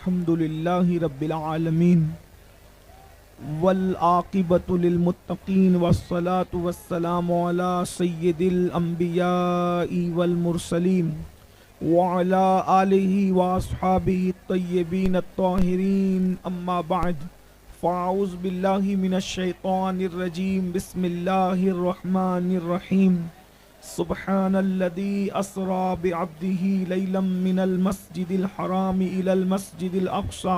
الحمد لله رب العالمين والعاقبة للمتقين والصلاة والسلام على سيد الأنبياء والمرسلين وعلى آله وأصحابه الطيبين الطاهرين أما بعد فأعوذ بالله من الشيطان الرجيم بسم الله الرحمن الرحيم سبحان الذي أسرى بعبده ليلا من المسجد الحرام إلى المسجد الأقصى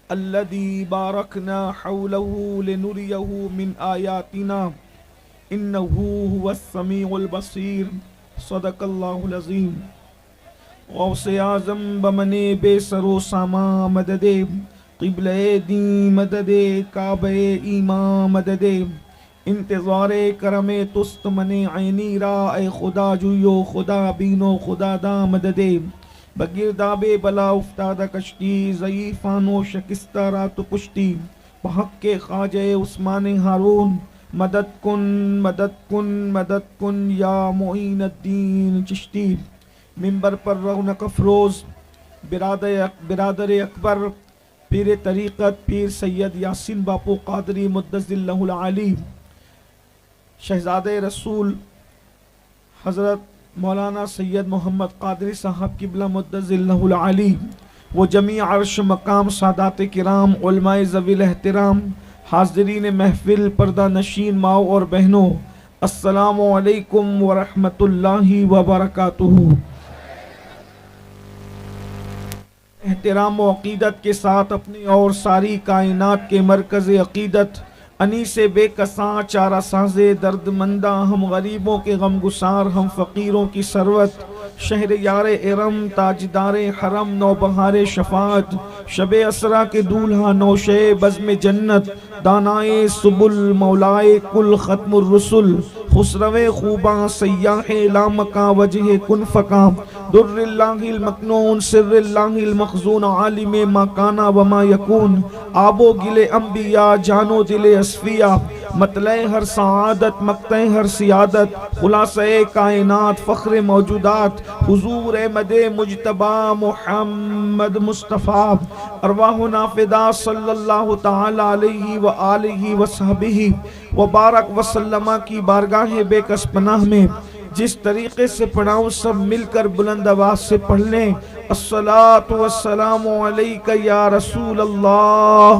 الذي باركنا حوله لنريه من آياتنا إنه هو السميع البصير صدق الله العظيم. غوث اعظم بمنے بے سر و ساما مدد قبلہ دین مدد کعبہ ایمان مدد انتظار کرم تست من عینی را اے خدا جویو خدا بینو خدا دا مدد بگرداب بلا افتادہ کشتی ضعیفان و شکستہ رات و پشتی بحق کے خواجہ عثمان ہارون مدد کن مدد کن مدد کن یا معین الدین چشتی. منبر پر رونق افروز برادر اکبر پیر طریقت پیر سید یاسین باپو قادری مدظ اللہ العالی شہزاد رسول حضرت مولانا سید محمد قادری صاحب قبلہ مدظ اللہ العالی و جمیع عرش مقام سادات کرام علماء ذوی الاحترام حاضرین محفل پردہ نشین ماؤں اور بہنوں السلام علیکم ورحمۃ اللہ وبرکاتہ. احترام و عقیدت کے ساتھ اپنی اور ساری کائنات کے مرکز عقیدت انیس بے کساں چارہ ساز درد مندہ ہم غریبوں کے غم گسار ہم فقیروں کی ثروت شہر یار ارم تاجدار حرم نوبہار شفاعت شب اسرا کے دولہا نوشے بزم جنت دانائے سبل مولائے کل ختم الرسل خسرو خوباں سیاح لامکاں وجہ کن فکاں در اللہ المکنون سر اللہ المخزون عالم ما کانا وما یکون آب و گل انبیاء جانو دل اصفیاء مطلع ہر سعادت مقطع ہر سیادت خلاصہ کائنات فخر موجودات حضور احمد مجتبی محمد مصطفیٰ ارواحنا فدا صلی اللہ تعالی علیہ وآلہ وصحبہ وبارک وسلم کی بارگاہ بے کس پناہ میں جس طریقے سے پڑھاؤں سب مل کر بلند آواز سے پڑھ لیں الصلاۃ والسلام علیک یا رسول اللہ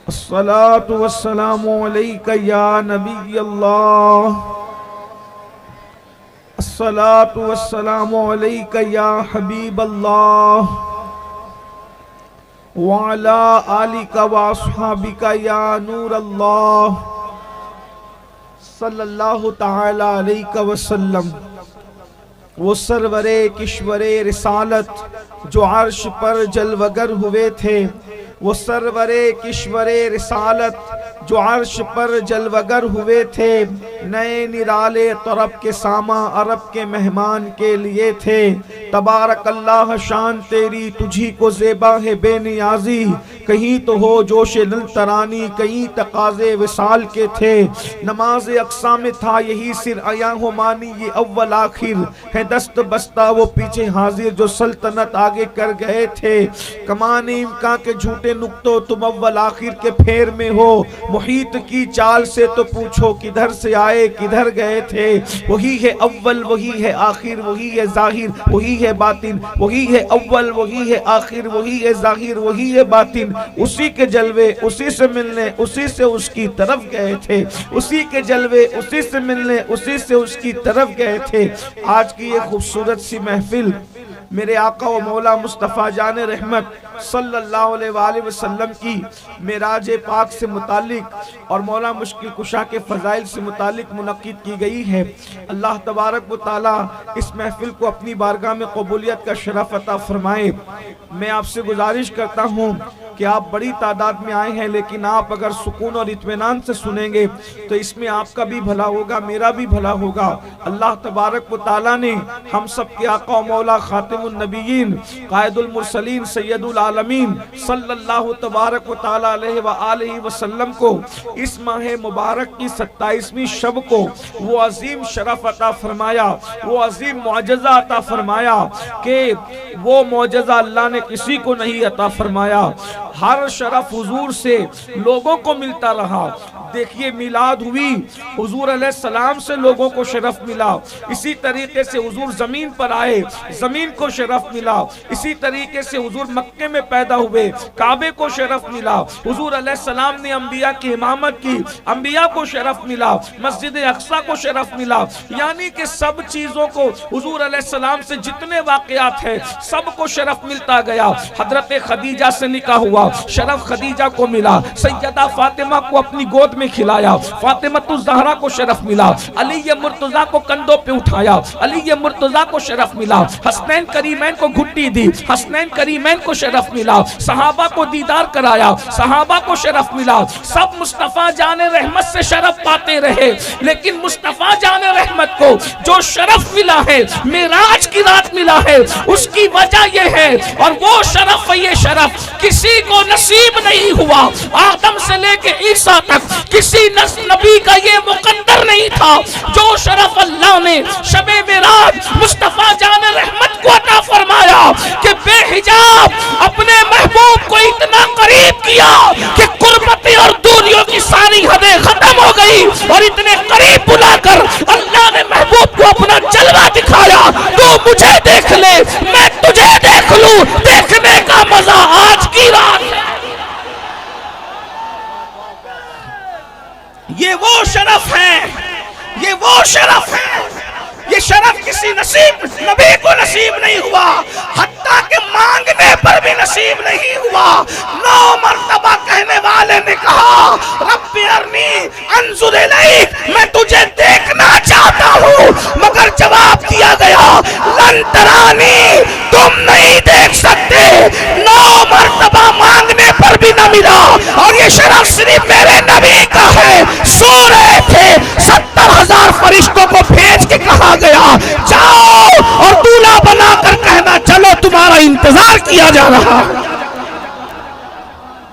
الصلاۃ والسلام علیک یا نبی اللہ الصلاۃ والسلام علیک یا حبیب اللہ وعلی آلک واصحابک یا نور اللہ صلی اللہ تعالی علیہ وسلم. وہ سرور کشور رسالت جو عرش پر جلوگر ہوئے تھے وہ سرور کشور رسالت جو عرش پر جلوگر ہوئے تھے نئے نرالے طرب کے ساما عرب کے مہمان کے لیے تھے. تبارک اللہ شان تیری تجھی کو زیبا ہے بے نیازی کہیں تو ہو جوش للترانی کہیں تقاضے وصال کے تھے. نماز اقصا میں تھا یہی سر عیاں ہو مانی یہ اول آخر ہے دست بستہ وہ پیچھے حاضر جو سلطنت آگے کر گئے تھے. کمان امکان کے جھوٹے نقطوں تم اول آخر کے پھیر میں ہو محیط کی چال سے تو پوچھو کدھر سے آئے کدھر گئے تھے. وہی ہے اول وہی ہے آخر وہی ہے ظاہر وہی ہے باطن وہی ہے اول وہی ہے آخر وہی ہے ظاہر وہی ہے باطن. اسی کے جلوے اسی سے ملنے اسی سے اس کی طرف گئے تھے اسی کے جلوے اسی سے ملنے اسی سے اس کی طرف گئے تھے. آج کی یہ خوبصورت سی محفل میرے آقا و مولا مصطفیٰ جان رحمت صلی اللہ علیہ وآلہ وسلم کی معراج پاک سے متعلق اور مولا مشکل کشا کے فضائل سے متعلق منعقد کی گئی ہے. اللہ تبارک و تعالی اس محفل کو اپنی بارگاہ میں قبولیت کا شرف عطا فرمائے. میں آپ سے گزارش کرتا ہوں کہ آپ بڑی تعداد میں آئے ہیں، لیکن آپ اگر سکون اور اطمینان سے سنیں گے تو اس میں آپ کا بھی بھلا ہوگا، میرا بھی بھلا ہوگا۔ اللہ تبارک و تعالیٰ نے ہم سب کے آقا و مولا خاتم النبیین قائد المرسلین سید العالمین صلی اللہ تبارک و تعالیٰ علیہ وآلہ وسلم کو اس ماہ مبارک کی 27ویں شب کو وہ عظیم شرف عطا فرمایا، وہ عظیم معجزہ عطا فرمایا کہ وہ معجزہ اللہ نے کسی کو نہیں عطا فرمایا۔ ہر شرف حضور سے لوگوں کو ملتا رہا۔ دیکھیے میلاد ہوئی، حضور علیہ السلام سے لوگوں کو شرف ملا، اسی طریقے سے حضور زمین پر آئے، زمین کو شرف ملا، اسی طریقے سے حضور مکے میں پیدا ہوئے، کعبے کو شرف ملا، حضور علیہ السلام نے انبیاء کی امامت کی، انبیاء کو شرف ملا، مسجد اقصی کو شرف ملا، یعنی کہ سب چیزوں کو حضور علیہ السلام سے جتنے واقعات ہیں سب کو شرف ملتا گیا۔ حضرت خدیجہ سے نکاح ہوا، شرف خدیجہ کو ملا، سیدہ فاطمہ کو اپنی گود میں کھلایا، فاطمہ الزہرا کو شرف ملا، علی مرتضیٰ کو کندھوں پہ اٹھایا، علی مرتضیٰ کو شرف ملا، حسنین کریمین کو گھٹی دی، حسنین کریمین کو شرف ملا، صحابہ کو دیدار کرایا، صحابہ کو شرف ملا۔ سب مصطفیٰ جان رحمت سے شرف پاتے رہے، لیکن مصطفیٰ جان رحمت کو جو شرف ملا ہے، معراج کی رات ملا ہے، اس کی وجہ یہ ہے، اور وہ شرف یہ شرف کسی کو نصیب نہیں ہوا۔ آدم سے لے کے عیسیٰ تک کسی نبی کا یہ مقدر نہیں تھا جو شرف اللہ نے شب معراج مصطفیٰ جان رحمت کو عطا فرمایا کہ بے حجاب اپنے محبوب کو اتنا قریب کیا کہ قربتیں اور دوریوں کی ساری حدیں ختم ہو گئی، اور اتنے قریب بلا کر اللہ نے محبوب کو اپنا جلوہ دکھایا۔ تو مجھے دیکھ لے، میں تجھے دیکھ لوں، دیکھنے کا مزہ آج کی رات ہے۔ یہ وہ شرف ہے، یہ وہ شرف ہے، یہ شرف کسی نبی کو نصیب نہیں ہوا، حتیٰ کہ مانگنے پر بھی نصیب نہیں ہوا۔ 9 مرتبہ کہنے والے نے کہا رب ارنی انظر الیک، میں تجھے دیکھنا چاہتا ہوں، مگر جواب دیا گیا لن ترانی، تم نہیں دیکھ سکتے۔ 9 مرتبہ مانگنے پر بھی نہ ملا، اور یہ شرف صرف میرے نبی کا ہے۔ سو رہے تھے، 70,000 فرشتوں کو بھیج کے کہا گیا جاؤ اور دولہا بنا کر کہنا چلو تمہارا انتظار کیا جا رہا ہے۔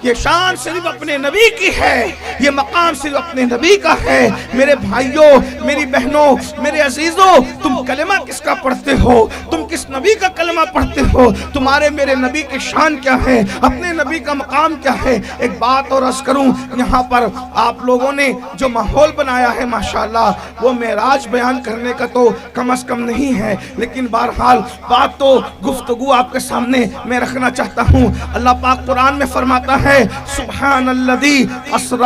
یہ شان صرف اپنے نبی کی ہے، یہ مقام صرف اپنے نبی کا ہے۔ میرے بھائیوں، میری بہنوں، میرے عزیزوں، تم کلمہ کس کا پڑھتے ہو؟ تم کس نبی کا کلمہ پڑھتے ہو؟ تمہارے میرے نبی کی شان کیا ہے؟ اپنے نبی کا مقام کیا ہے؟ ایک بات اور عرض کروں، یہاں پر آپ لوگوں نے جو ماحول بنایا ہے ماشاءاللہ، وہ معراج بیان کرنے کا تو کم از کم نہیں ہے، لیکن بہرحال بات تو گفتگو آپ کے سامنے میں رکھنا چاہتا ہوں۔ اللہ پاک قرآن میں فرماتا ہے سبحان الذی اسری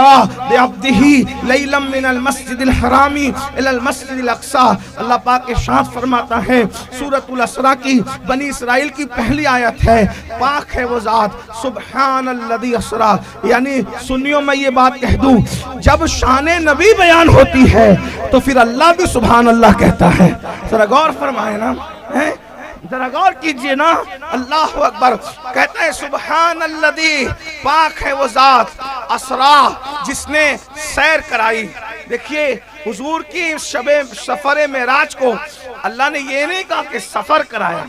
بعبدہ لیلا من المسجد الحرام الی المسجد الاقصی۔ اللہ پاک ارشاد فرماتا ہے، سورۃ الاسراء کی بنی اسرائیل کی پہلی آیت ہے، پاک ہے وہ ذات سبحان الذی اسری۔ یعنی سنیوں میں یہ بات کہہ دوں، جب شان نبی بیان ہوتی ہے تو پھر اللہ بھی سبحان اللہ کہتا ہے۔ ذرا غور فرمائے نا، ذرا غور کیجئے نا، اللہ اکبر کہتا ہے سبحان الذی، پاک ہے وہ ذات اسرا، جس نے سیر کرائی۔ دیکھیے حضور کی شب سفر معراج کو اللہ نے یہ نہیں کہا کہ سفر کرایا،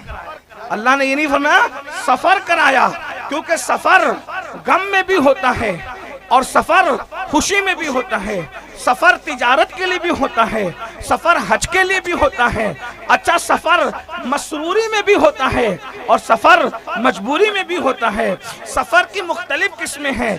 اللہ نے یہ نہیں فرمایا سفر کرایا، کیونکہ سفر غم میں بھی ہوتا ہے اور سفر خوشی میں بھی ہوتا ہے، سفر تجارت کے لیے بھی ہوتا ہے، سفر حج کے لیے بھی ہوتا ہے، اچھا سفر مسروری میں بھی ہوتا ہے اور سفر مجبوری میں بھی ہوتا ہے۔ سفر کی مختلف قسمیں ہیں،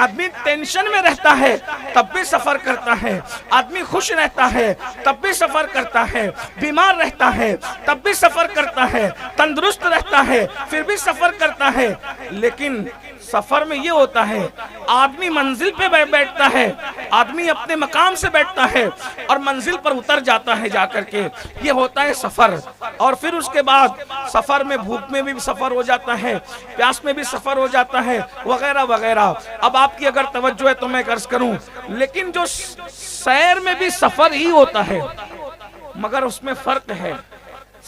آدمی ٹینشن میں رہتا ہے تب بھی سفر کرتا ہے، آدمی خوش رہتا ہے تب بھی سفر کرتا ہے، بیمار رہتا ہے تب بھی سفر کرتا ہے، تندرست رہتا ہے پھر بھی سفر کرتا ہے۔ لیکن سفر میں یہ ہوتا ہے، آدمی منزل پہ بیٹھتا ہے، آدمی اپنے مقام سے بیٹھتا ہے اور منزل پر اتر جاتا ہے جا کر کے، یہ ہوتا ہے سفر۔ اور پھر اس کے بعد سفر میں بھوک میں بھی سفر ہو جاتا ہے، پیاس میں بھی سفر ہو جاتا ہے، وغیرہ وغیرہ۔ اب آپ کی اگر توجہ ہے تو میں عرض کروں، لیکن جو سیر میں بھی سفر ہی ہوتا ہے، مگر اس میں فرق ہے،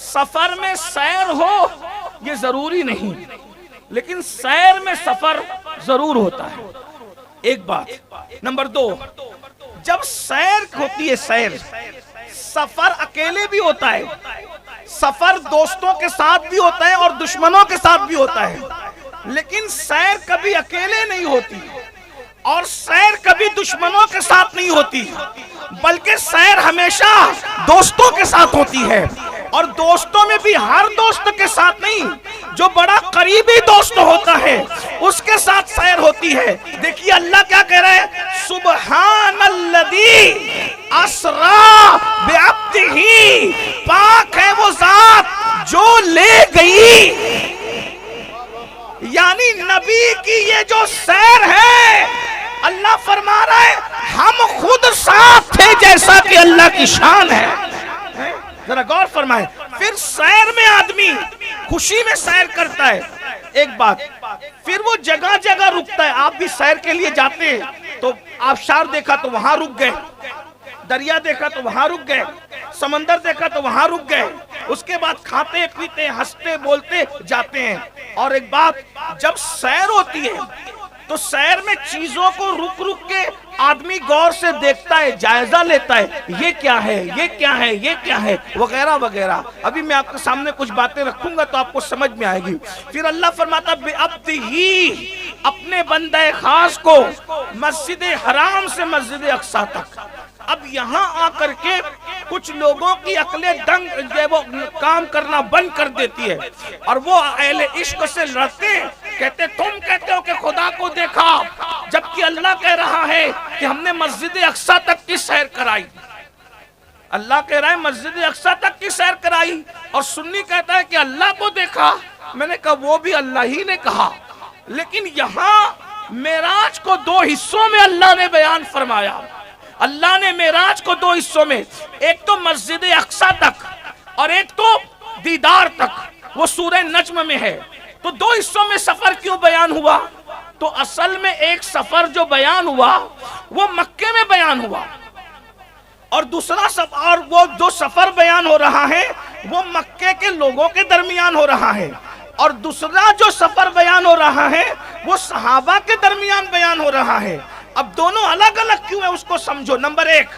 سفر میں سیر ہو یہ ضروری نہیں، لیکن سیر میں سفر ضرور ہوتا ہے. ایک بات. نمبر 2، جب سیر ہوتی ہے، سیر، سفر اکیلے بھی ہوتا ہے، سفر دوستوں کے ساتھ بھی ہوتا ہے اور دشمنوں کے ساتھ بھی ہوتا ہے، لیکن سیر کبھی اکیلے نہیں ہوتی اور سیر کبھی دشمنوں کے ساتھ نہیں ہوتی، بلکہ سیر ہمیشہ دوستوں کے ساتھ ہوتی ہے. اور دوستوں میں بھی ہر دوست کے ساتھ نہیں، جو بڑا قریبی دوست ہوتا ہے اس کے ساتھ سیر ہوتی ہے. دیکھیے اللہ کیا کہہ رہا ہے، سبحان الذی اسرا بعبدہ، پاک ہے وہ ذات جو لے گئی. یعنی نبی کی یہ جو سیر ہے، اللہ فرما رہا ہے ہم خود ساتھ تھے جیسا کہ اللہ کی شان ہے. ذرا غور فرمائیں. پھر سیر میں آدمی خوشی میں سیر کرتا ہے، ایک بات. پھر وہ جگہ جگہ رکتا ہے. آپ بھی سیر کے لیے جاتے ہیں تو آبشار دیکھا تو وہاں رک گئے، دریا دیکھا تو وہاں رک گئے، سمندر دیکھا تو وہاں رک گئے، اس کے بعد کھاتے پیتے ہنستے بولتے جاتے ہیں. اور ایک بات، جب سیر ہوتی ہے تو سیر میں چیزوں کو رک رک کے آدمی غور سے دیکھتا ہے، جائزہ لیتا ہے، یہ کیا ہے، یہ کیا ہے، یہ کیا ہے، وغیرہ وغیرہ. ابھی میں آپ کے سامنے کچھ باتیں رکھوں گا تو آپ کو سمجھ میں آئے گی. پھر اللہ فرماتا بِعَبْدِهِ، اپنے بندہ خاص کو مسجد حرام سے مسجد اقصی تک. اب یہاں آ کر کے کچھ لوگوں کی عقلیں دنگ وہ کام کرنا بند کر دیتی ہے اور وہ اہل عشق سے لڑتے ہیں، کہتے تم کہتے ہو کہ خدا کو دیکھا، جبکہ اللہ کہہ رہا ہے کہ ہم نے مسجد اقصی تک کی سیر کرائی. اللہ کہہ رہا ہے مسجد اقصی تک کی سیر کرائی، اور سنی کہتا ہے کہ اللہ کو دیکھا. میں نے کہا وہ بھی اللہ ہی نے کہا، لیکن یہاں معراج کو 2 حصوں میں اللہ نے بیان فرمایا. اللہ نے معراج کو 2 حصوں میں، ایک تو مسجد اقصی تک اور ایک تو دیدار تک، وہ سورہ نجم میں ہے. تو 2 حصوں میں سفر کیوں بیان ہوا؟ تو اصل میں ایک سفر جو بیان ہوا وہ مکے میں بیان ہوا، اور دوسرا سفر، اور وہ جو سفر بیان ہو رہا ہے وہ مکے کے لوگوں کے درمیان ہو رہا ہے، اور دوسرا جو سفر بیان ہو رہا ہے وہ صحابہ کے درمیان بیان ہو رہا ہے. اب دونوں الگ الگ کیوں ہے اس کو سمجھو. نمبر 1،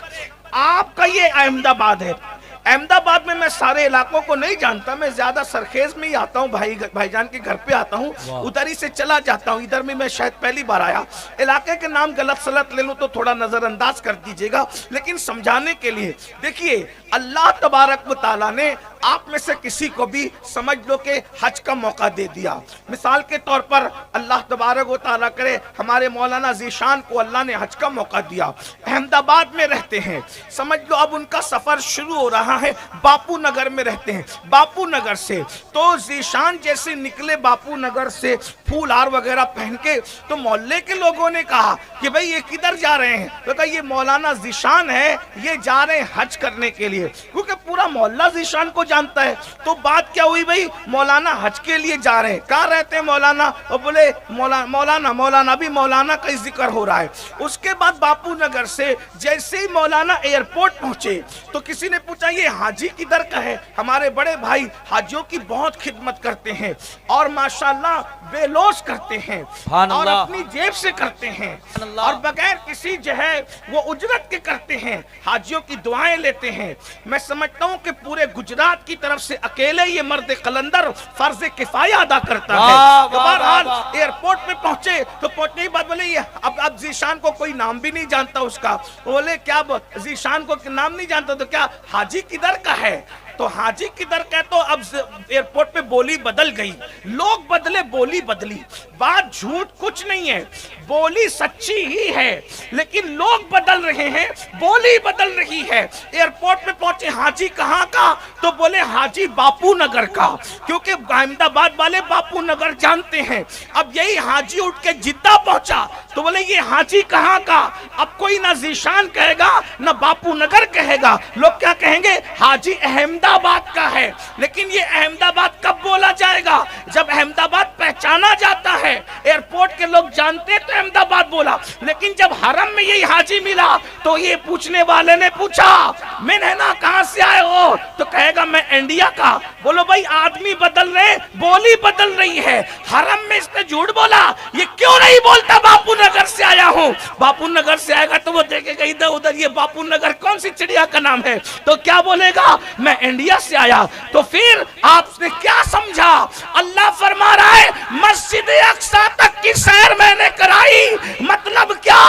آپ کا یہ احمد آباد ہے. احمد آباد میں سارے علاقوں کو نہیں جانتا، میں زیادہ سرخیز میں ہی آتا ہوں، بھائی جان کے گھر پہ آتا ہوں، ادھر ہی سے چلا جاتا ہوں. ادھر میں شاید پہلی بار آیا. علاقے کے نام غلط سلط لے لوں تو تھوڑا نظر انداز کر دیجئے گا، لیکن سمجھانے کے لیے دیکھیے اللہ تبارک و تعالیٰ نے آپ میں سے کسی کو بھی سمجھ لو کہ حج کا موقع دے دیا. مثال کے طور پر اللہ تبارک و تعالیٰ کرے ہمارے مولانا ذیشان کو اللہ نے حج کا موقع دیا، احمد آباد میں رہتے ہیں. سمجھ لو اب ان کا سفر شروع ہو رہا ہے، باپو نگر میں رہتے ہیں. باپو نگر سے تو ذیشان جیسے نکلے باپو نگر سے پھول ہار وغیرہ پہن کے، تو محلے کے لوگوں نے کہا کہ بھئی یہ کدھر جا رہے ہیں؟ تو کہا یہ مولانا ذیشان ہے، یہ جا رہے ہیں حج کرنے کے لیے. کیونکہ پورا محلہ ذیشان کو جانتا ہے. تو بات کیا ہوئی بھئی؟ مولانا حج کے لیے جا رہے ہیں. کہاں رہتے ہیں مولانا؟ اور بولے مولانا ابھی مولانا کا ذکر ہو رہا ہے. اس کے بعد باپو نگر سے جیسے ہی مولانا ایئرپورٹ پہنچے تو کسی نے پوچھا یہ حاجی کدھر کا ہے؟ ہمارے بڑے بھائی حاجیوں کی بہت خدمت کرتے ہیں اور ماشاءاللہ بے لوث کرتے ہیں اور اپنی جیب سے کرتے ہیں اور بغیر کسی جو ہے وہ اجرت کے کرتے ہیں، حاجیوں کی دعائیں لیتے ہیں. میں سمجھتا ہوں کہ پورے گجرات کی طرف سے اکیلے یہ مرد قلندر فرض کفایہ ادا کرتا ہے. بہرحال ایئرپورٹ پہ پہنچے تو پہنچنے کی بات بولے یہ اب ذیشان کو کوئی نام بھی نہیں جانتا اس کا. بولے کیا ذیشان کو نام نہیں جانتا تو کیا حاجی کدھر کا ہے؟ تو حاجی کدھر کا ہے؟ تو اب ایئرپورٹ پہ بولی بدل گئی، لوگ بدلے، بولی بدلی. بات جھوٹ کچھ نہیں ہے، بولی سچی ہی ہے، لیکن لوگ بدل رہے ہیں، بولی بدل رہی ہے. ایئرپورٹ پہ پہنچے حاجی کہاں کا؟ تو بولے حاجی باپو نگر کا، کیونکہ احمد آباد والے باپو نگر جانتے ہیں. اب یہی حاجی اٹھ کے جدہ پہنچا تو بولے یہ حاجی کہاں کا؟ اب کوئی نہ ذیشان کہے گا نہ باپو نگر کہے گا، لوگ کیا کہیں گے؟ حاجی احمد آباد کا ہے. لیکن یہ احمد آباد کب بولا جائے گا؟ جب احمد آباد پہچانا جاتا ہے. ایئرپورٹ کے لوگ جانتے تو احمد آباد بولا، لیکن جب حرم میں یہی حاجی ملا تو یہ پوچھنے والے نے پوچھا میں نے نا کہاں سے آئے ہو؟ تو کہے گا میں انڈیا کا، بولو بھائی آدمی بدل رہے، بولی بدل رہی ہے۔ حرم میں اس نے جھوٹ بولا، یہ کیوں نہیں بولتا باپو نگر سے آیا ہوں؟ باپو نگر سے آئے گا تو وہ دیکھے گا ادھر ادھر، یہ باپو نگر کون سی چڑیا کا نام ہے؟ تو کیا بولے گا؟ میں انڈیا سے آیا۔ تو پھر آپ نے کیا سمجھا؟ اللہ فرما رہا ہے مسجد اقصی تک کی سیر میں نے کرائی۔ مطلب کیا؟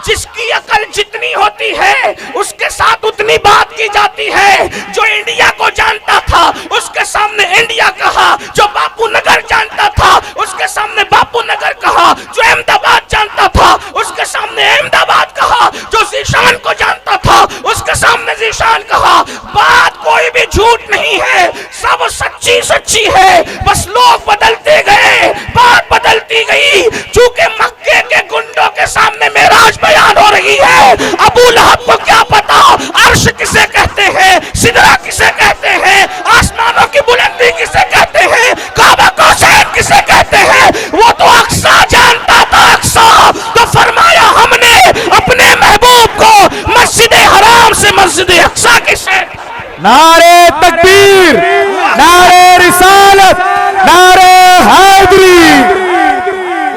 جس کی عقل جتنی ہوتی ہے اس کے ساتھ اتنی بات کی جاتی ہے۔ جو انڈیا کو جانتا تھا اس کے سامنے انڈیا کہا، جو باپو نگر جانتا تھا اس کے سامنے باپو نگر کہا، جو احمد آباد جانتا تھا اس کے سامنے احمد آباد کہا، جو ذیشان کو جانتا تھا اس کے سامنے ذیشان کہا۔ بات کوئی بھی جھوٹ نہیں ہے، سب سچی سچی ہے، بس لوگ بدلتے گئے، بات بدلتی گئی۔ چونکہ مکے کے گنڈوں کے سامنے معراج بیان ہو رہی ہے، ابو لہب کو کیا پتا عرش کسے کہتے ہیں، سدرہ کسے کہتے ہیں، آسمانوں کی بلندی کسے کہتے ہیں، کعبہ کوسین کسے کہتے ہیں؟ وہ تو اقصی جانتا تھا، اقصی۔ تو فرمایا ہم نے اپنے محبوب کو مسجد حرام سے مسجد اقصی کی سیر۔ نعرہ تکبیر، نعرہ رسالت، نعرہ حیدری۔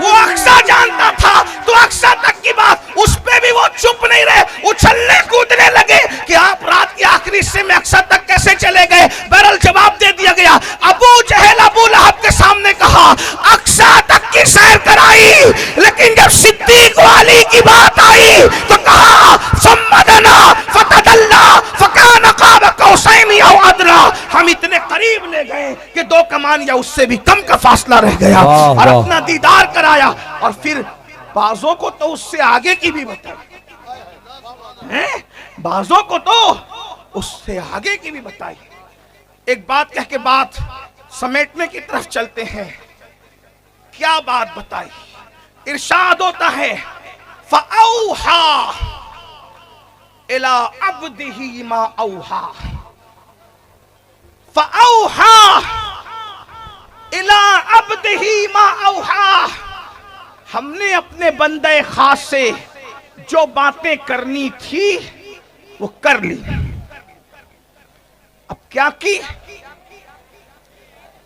وہ اقصی جانتا تھا، تو اقصی تک کی بات، اس پہ بھی وہ چپ نہیں رہے، اچھلنے کودنے لگے کہ آپ رات کی آخری حصے میں اقصی تک کیسے چلے گئے؟ بہرحال جواب دے دیا گیا۔ ابو جہل ابو لہب کے سامنے کہا اقصی تک کی سیر کرائی، لیکن جب صدیق والی کی بات آئی تو کہا ثم دنا فتدلی فکان قاب قوسین او ادنی۔ ہم اتنے قریب لے گئے کہ 2 کمان یا اس سے بھی کم کا فاصلہ رہ گیا، اور اپنا دیدار کرایا، اور پھر بعضوں کو تو اس سے آگے کی بھی بتائی، بعضوں کو تو اس سے آگے کی بھی بتائی۔ ایک بات کہہ کے بات سمیٹنے کی طرف چلتے ہیں۔ کیا بات بتائی؟ ارشاد ہوتا ہے فَأَوْحَا إِلَىٰ عَبْدِهِ مَا أَوْحَا، فَأَوْحَا إِلَىٰ عَبْدِهِ مَا أَوْحَا۔ ہم نے اپنے بندے خاص سے جو باتیں کرنی تھی وہ کر لی۔ اب کیا کی؟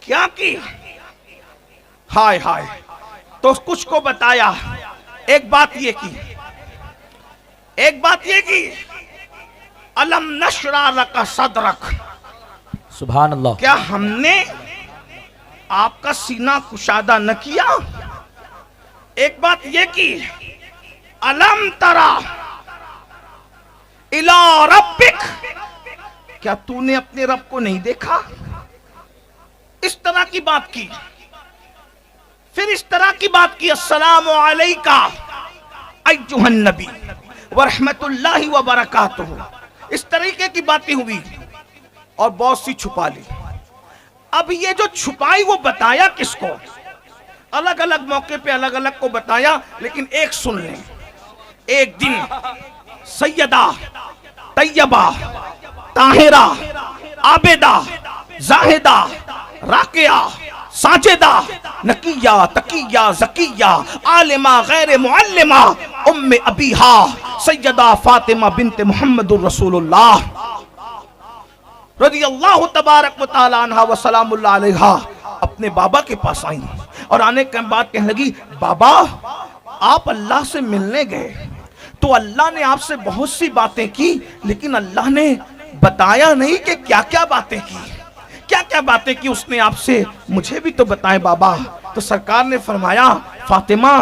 کیا کی؟ ہائے ہائے، تو کچھ کو بتایا۔ ایک بات یہ کی، ایک بات یہ کی الم نشرح لک صدرک، سبحان اللہ۔ کیا ہم نے آپ کا سینہ کشادہ نہ کیا؟ ایک بات یہ کی الم ترا الی ربک، کیا تو نے اپنے رب کو نہیں دیکھا؟ اس طرح کی بات کی۔ پھر اس طرح کی بات کی السلام علیکہ ایھا النبی ورحمت اللہ وبرکاتہ، اس طریقے کی باتیں ہوئی اور بہت سی چھپا لی۔ اب یہ جو چھپائی وہ بتایا کس کو؟ الگ الگ موقع پہ الگ الگ کو بتایا، لیکن ایک سن لیں۔ ایک دن سیدہ طیبہ طاہرہ عابدہ زاہدہ راکعہ ساجدہ نقیہ تقیہ زکیہ عالمہ غیر معلمہ ام ابیہا سیدہ فاطمہ بنت محمد الرسول اللہ رضی اللہ تبارک و تعالی عنہ و سلام اللہ علیہا اپنے بابا کے پاس آئیں، اور آنے کے بعد کہنے لگی بابا آپ اللہ سے ملنے گئے تو اللہ نے آپ سے بہت سی باتیں کی، لیکن اللہ نے بتایا نہیں کہ کیا کیا باتیں کی، کیا کیا باتیں کی اس نے آپ سے، مجھے بھی تو بتائیں بابا۔ تو سرکار نے فرمایا فاطمہ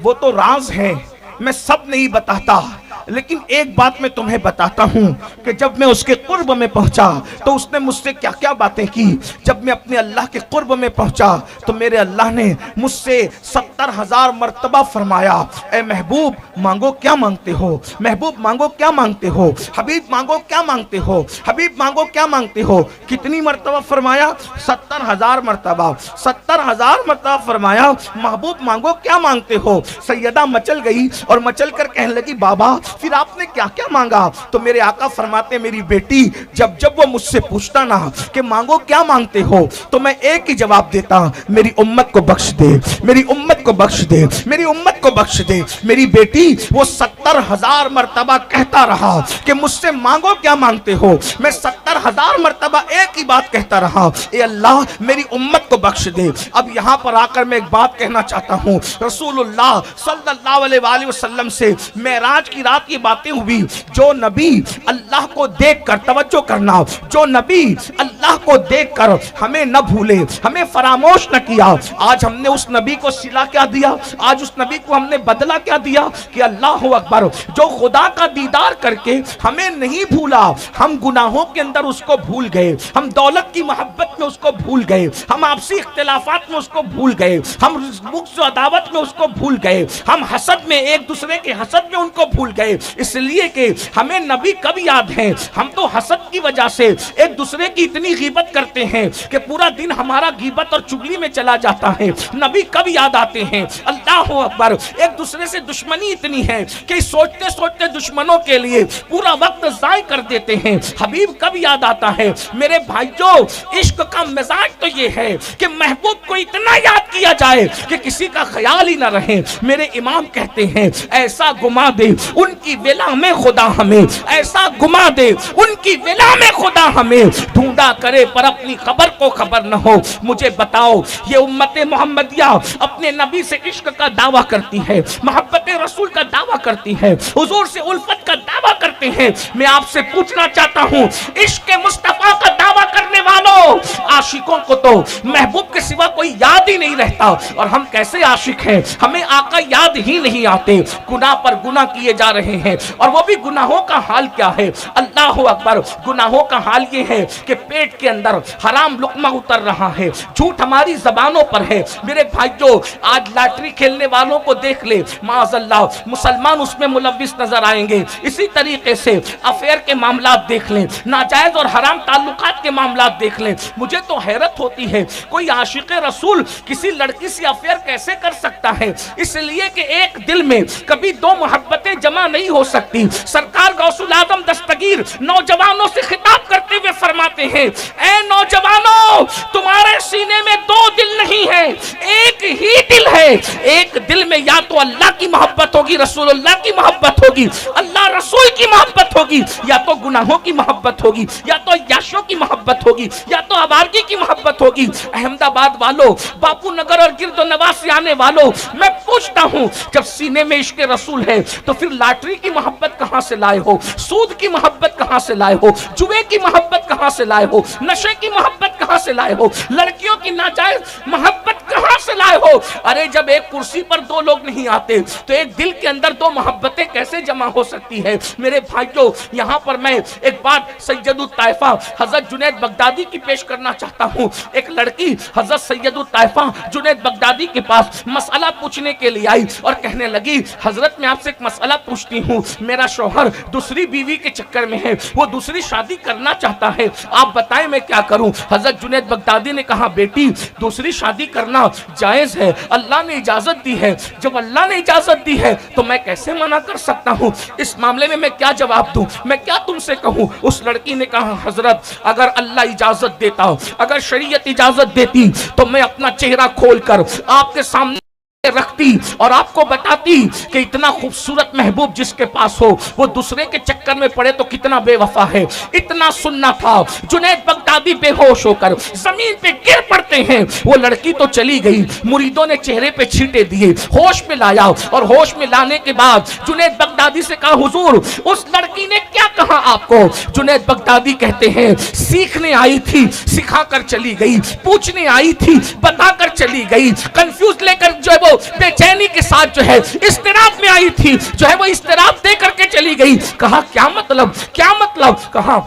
وہ تو راز ہے، میں سب نہیں بتاتا، لیکن ایک بات میں تمہیں بتاتا ہوں کہ جب میں اس کے قرب میں پہنچا تو اس نے مجھ سے کیا کیا باتیں کی۔ جب میں اپنے اللہ کے قرب میں پہنچا تو میرے اللہ نے مجھ سے 70,000 مرتبہ فرمایا اے محبوب مانگو کیا مانگتے ہو، محبوب مانگو کیا مانگتے ہو، حبیب مانگو کیا مانگتے ہو، حبیب مانگو کیا مانگتے ہو۔ کتنی مرتبہ فرمایا؟ 70,000 مرتبہ، 70,000 مرتبہ فرمایا محبوب مانگو کیا مانگتے ہو۔ سیدہ مچل گئی اور مچل کر کہنے لگی بابا پھر آپ نے کیا کیا مانگا؟ تو میرے آقا فرماتے میری بیٹی جب جب وہ مجھ سے پوچھتا نا کہ مانگو کیا مانگتے ہو، تو میں ایک ہی جواب دیتا، میری امت کو بخش دے، میری امت کو بخش دے، میری امت کو بخش دے۔ میری بیٹی وہ 70,000 مرتبہ کہتا رہا کہ مجھ سے مانگو کیا مانگتے ہو، میں 70,000 مرتبہ ایک ہی بات کہتا رہا، اے اللہ میری امت کو بخش دے۔ اب یہاں پر آ کر میں ایک بات کہنا چاہتا ہوں، رسول اللہ صلی اللہ علیہ وآلہ وسلم سے معراج کی رات یہ باتیں ہوئی، جو نبی اللہ کو دیکھ کر، توجہ کرنا، جو نبی اللہ کو دیکھ کر ہمیں نہ بھولے، ہمیں فراموش نہ کیا، آج ہم نے اس نبی کو صلہ کیا دیا، آج اس نبی کو ہم نے بدلہ کیا دیا کہ اللہ اکبر، جو خدا کا دیدار کر کے ہمیں نہیں بھولا، ہم گناہوں کے اندر اس کو بھول گئے، ہم دولت کی محبت میں اس کو بھول گئے، ہم آپسی اختلافات میں اس کو بھول گئے، ہم بغض و عداوت میں اس کو بھول گئے، ہم حسد میں ایک دوسرے کے حسد میں ان کو بھول گئے، اس لیے کہ ہمیں نبی کب یاد ہیں؟ ہم تو حسد کی وجہ سے ایک دوسرے کی اتنی غیبت کرتے ہیں کہ پورا دن ہمارا غیبت اور چگلی میں چلا جاتا ہے۔ نبی کب یاد آتے ہیں؟ اللہ اکبر، ایک دوسرے سے دشمنی اتنی ہے کہ سوچتے سوچتے دشمنوں کے لیے پورا وقت ضائع کر دیتے ہیں۔ حبیب کب یاد آتا ہے؟ میرے بھائیو، عشق کا مزاج تو یہ ہے کہ محبوب کو اتنا یاد کیا جائے کہ کسی کا خیال ہی نہ رہے۔ میرے امام کہتے ہیں ایسا گما دے ان کی ولا میں خدا ہمیں، ایسا گما دے ان کی ولا میں خدا ہمیں، ڈھونڈا کرے پر اپنی خبر کو خبر نہ ہو۔ مجھے بتاؤ، یہ امت محمدیہ اپنے نبی سے عشق کا دعویٰ کرتی ہے، محبت رسول کا دعویٰ کرتی ہے، حضور سے الفت کا دعویٰ کرتے ہیں۔ میں آپ سے پوچھنا چاہتا ہوں، عشق مصطفیٰ کا دعویٰ کرنے والوں، عاشقوں کو تو محبوب کے سوا کوئی یاد ہی نہیں رہتا، اور ہم کیسے عاشق ہیں؟ ہمیں آقا یاد ہی نہیں آتے، گناہ پر گناہ کیے جا رہے ہیں، اور وہ بھی گناہوں کا حال کیا ہے؟ اللہ اکبر، گناہوں کا حال یہ ہے کہ پیٹ کے اندر حرام لقمہ اتر رہا ہے، جھوٹ ہماری زبانوں پر ہے۔ میرے بھائیو، آج لاٹری کھیلنے والوں کو دیکھ لے، معاذ اللہ مسلمان اس میں ملوث نظر آئیں گے۔ اسی طریقے سے افیئر کے معاملات دیکھ لیں، ناجائز اور حرام تعلقات کے معاملات دیکھ لیں۔ مجھے تو حیرت ہوتی ہے، کوئی عاشق رسول کسی لڑکی سے افیئر کیسے کر سکتا ہے؟ اس لیے کہ ایک دل میں کبھی دو محبتیں جمع نہیں ہو سکتی۔ سرکار غوث العظم دستگیر نوجوانوں سے خطاب کرتے ہوئے فرماتے ہیں، اے نوجوانوں، تمہارے سینے میں دو دل نہیں ہے، ایک ہی دل ہے۔ ایک دل میں یا تو اللہ کی محبت ہوگی، رسول اللہ کی محبت ہوگی، اللہ رسول کی محبت ہوگی، یا تو گناہوں کی محبت ہوگی، یا تو عیاشوں کی محبت ہوگی، یا تو آوارگی کی محبت ہوگی۔ احمد آباد والوں، باپو نگر اور گرد و نواح سے آنے والوں، میں پوچھتا ہوں، جب سینے میں عشق رسول ہے تو پھر لاٹری کی محبت کہاں سے لائے ہو؟ سود کی محبت کہاں سے لائے ہو؟ جوے کی محبت کہاں سے لائے ہو؟ نشے کی محبت کہاں سے لائے ہو؟ لڑکیوں کی ناجائز محبت کہاں سے لائے ہو؟ ارے جب ایک کرسی پر دو لوگ نہیں آتے تو ایک دل کے اندر دو محبتیں کیسے جمع ہو سکتی ہے؟ میرے بھائیوں، یہاں پر میں ایک بات سید الطائفہ حضرت جنید بغدادی کی پیش کرنا چاہتا ہوں۔ ایک لڑکی حضرت سید الطائفہ جنید بغدادی کے پاس مسئلہ پوچھنے کے لیے آئی اور کہنے لگی، حضرت میں آپ سے ایک مسئلہ پوچھتی ہوں، میرا شوہر دوسری بیوی کے چکر میں ہے، وہ دوسری شادی کرنا چاہتا ہے، آپ بتائیں میں کیا کروں؟ حضرت جنید بغدادی نے کہا، بیٹی دوسری شادی کرنا جائز ہے، اللہ نے اجازت دی ہے، جب اللہ نے اجازت دی ہے تو میں کیسے منع کر سکتا ہوں؟ اس معاملے میں کیا جواب دوں؟ میں کیا تم سے کہوں؟ اس لڑکی نے کہا، حضرت اگر اللہ اجازت دیتا، اگر شریعت اجازت دیتی تو میں اپنا چہرہ کھول کر آپ کے سامنے رکھتی اور آپ کو بتاتی کہ اتنا خوبصورت محبوب جس کے پاس ہو وہ دوسرے کے چکر میں پڑے تو کتنا بے وفا ہے۔ اتنا سننا تھا۔ جنید بغدادی بے ہوش ہو کر زمین پہ گر پڑتے ہیں۔ وہ لڑکی تو چلی گئی، مریدوں نے چہرے پہ چھینٹے دیے، ہوش میں لایا، اور ہوش میں لانے کے بعد جنید بغدادی سے کہا، حضور اس لڑکی نے کیا کہا آپ کو؟ جنید بغدادی کہتے ہیں، سیکھنے آئی تھی، سکھا کر چلی گئی، پوچھنے آئی تھی، بتا کر چلی گئی، کنفیوز لے کر جو ہے وہ بے چینی کے ساتھ جو ہے اضطراب میں آئی تھی، جو ہے وہ اضطراب دے کر کے چلی گئی۔ کہا کیا مطلب؟ کیا مطلب؟ کہا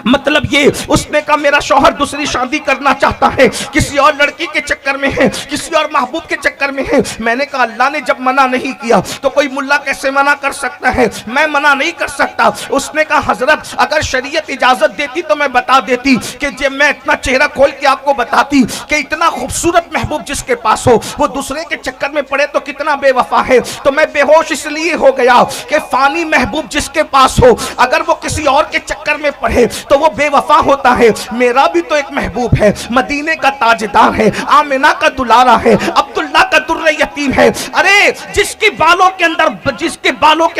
مطلب یہ اس نے کہا میرا شوہر دوسری شادی کرنا چاہتا ہے، کسی اور لڑکی کے چکر میں ہے، کسی اور محبوب کے چکر میں ہے۔ میں نے کہا اللہ نے جب منع نہیں کیا تو کوئی ملا کیسے منع کر سکتا ہے؟ میں منع نہیں کر سکتا۔ اس نے کہا حضرت اگر شریعت اجازت دیتی تو میں بتا دیتی کہ جب میں اتنا چہرہ کھول کے آپ کو بتاتی کہ اتنا خوبصورت محبوب جس کے پاس ہو وہ دوسرے کے چکر میں پڑے تو کتنا بے وفا ہے۔ تو میں بے ہوش اس لیے ہو گیا کہ فانی محبوب جس کے پاس ہو اگر وہ کسی اور کے چکر میں پڑے تو وہ بے وفا ہوتا ہے۔ میرا بھی تو ایک محبوب ہے، مدینے کا تاجدار ہے، آمنہ کا دلارا ہے، عبداللہ کا در یتیم ہے۔ ارے جس کے بالوں کے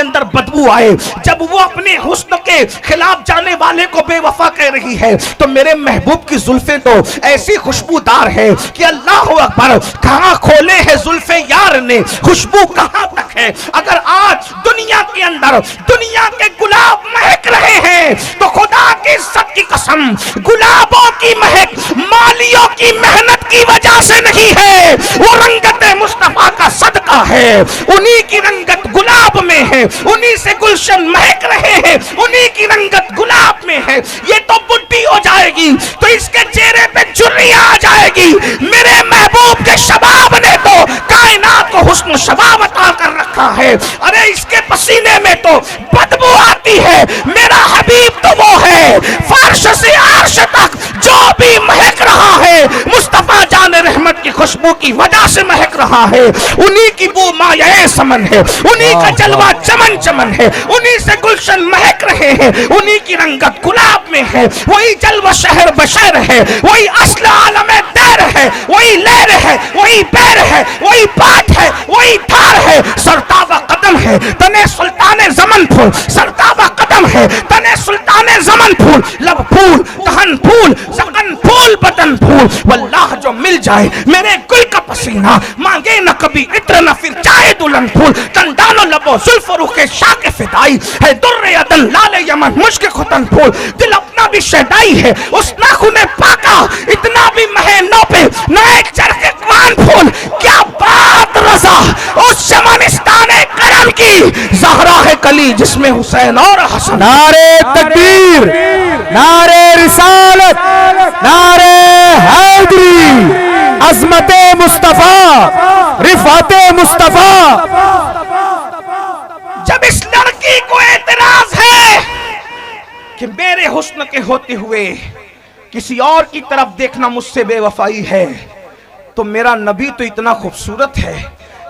اندر بدبو آئے جب وہ اپنے حسن کے خلاف جانے والے کو بے وفا کہہ رہی ہے تو میرے محبوب کی زلفیں تو ایسی خوشبودار ہے کہ اللہ اکبر، کہاں کھولے ہیں زلفیں یار نے، خوشبو کہاں تک ہے۔ اگر آج دنیا کے اندر دنیا کے گلاب مہک رہے ہیں تو خدا کی عزت کی قسم گلابوں کی مہک مالیوں کی محنت کی وجہ سے نہیں ہے، وہ رنگت مصطفیٰ کا صدقہ ہے۔ انہی کی رنگت گلاب میں ہے، انہی سے گلشن مہک رہے ہیں، انہی کی رنگت گلاب میں ہے۔ یہ تو بڈھی ہو جائے گی تو اس کے چہرے پہ جھریاں آ جائے گی، میرے محبوب کے شباب نے تو کائنات کو حسن و شباب عطا کر رکھا ہے۔ ارے اس کے پسینے میں تو بدبو آتی ہے، میرا حبیب تو وہ ہے فرش سے عرش تک جو بھی مہک رہا ہے مصطفیٰ جان رحمت کی خوشبو کی وجہ سے مہک رہا ہے۔ انہی کی بو مایہ سمن ہے، انہی کا جلوہ چمن چمن ہے، انہی سے گلشن مہک رہے ہیں، انہی کی رنگت گلاب میں ہے، وہی جلوہ شہر بشر ہے، وہی اصل عالم دیر ہے، وہی لہر ہے، وہی پیر ہے، وہی پاٹ ہے، وہی تھار ہے، سرتابہ قدم ہے تنے سلطان زمن پھول، سرتابہ قدم ہے تنے سلطان زمن پھول، لب پھول دہن پھول زقن پھول بدن پھول، واللہ جو مل جائے میرے گل کا پسینہ مانگے نہ کبھی عطر نہ پھر چاہے دلہن پھول، دندان و لب و زلف و رخ شاہ کے فدائی ہے، در عدن لال یمن مشک ختن پھول، دل اپنا بھی شہدائی ہے اس ناخن پاکا اتنا بھی مہے نو پہ نئے چرخ اقوان پھول۔ کیا بات رضا اس چمنستان کرم کی، زہرا ہے کلی جس میں حسین اور حسن۔ نعرے تکبیر، نعرے رسالت، نعرے حیدری، عظمت مصطفیٰ، رفعت مصطفیٰ۔ جب اس لڑکی کو اعتراض ہے کہ میرے حسن کے ہوتے ہوئے کسی اور کی طرف دیکھنا مجھ سے بے وفائی ہے، تو میرا نبی تو اتنا خوبصورت ہے،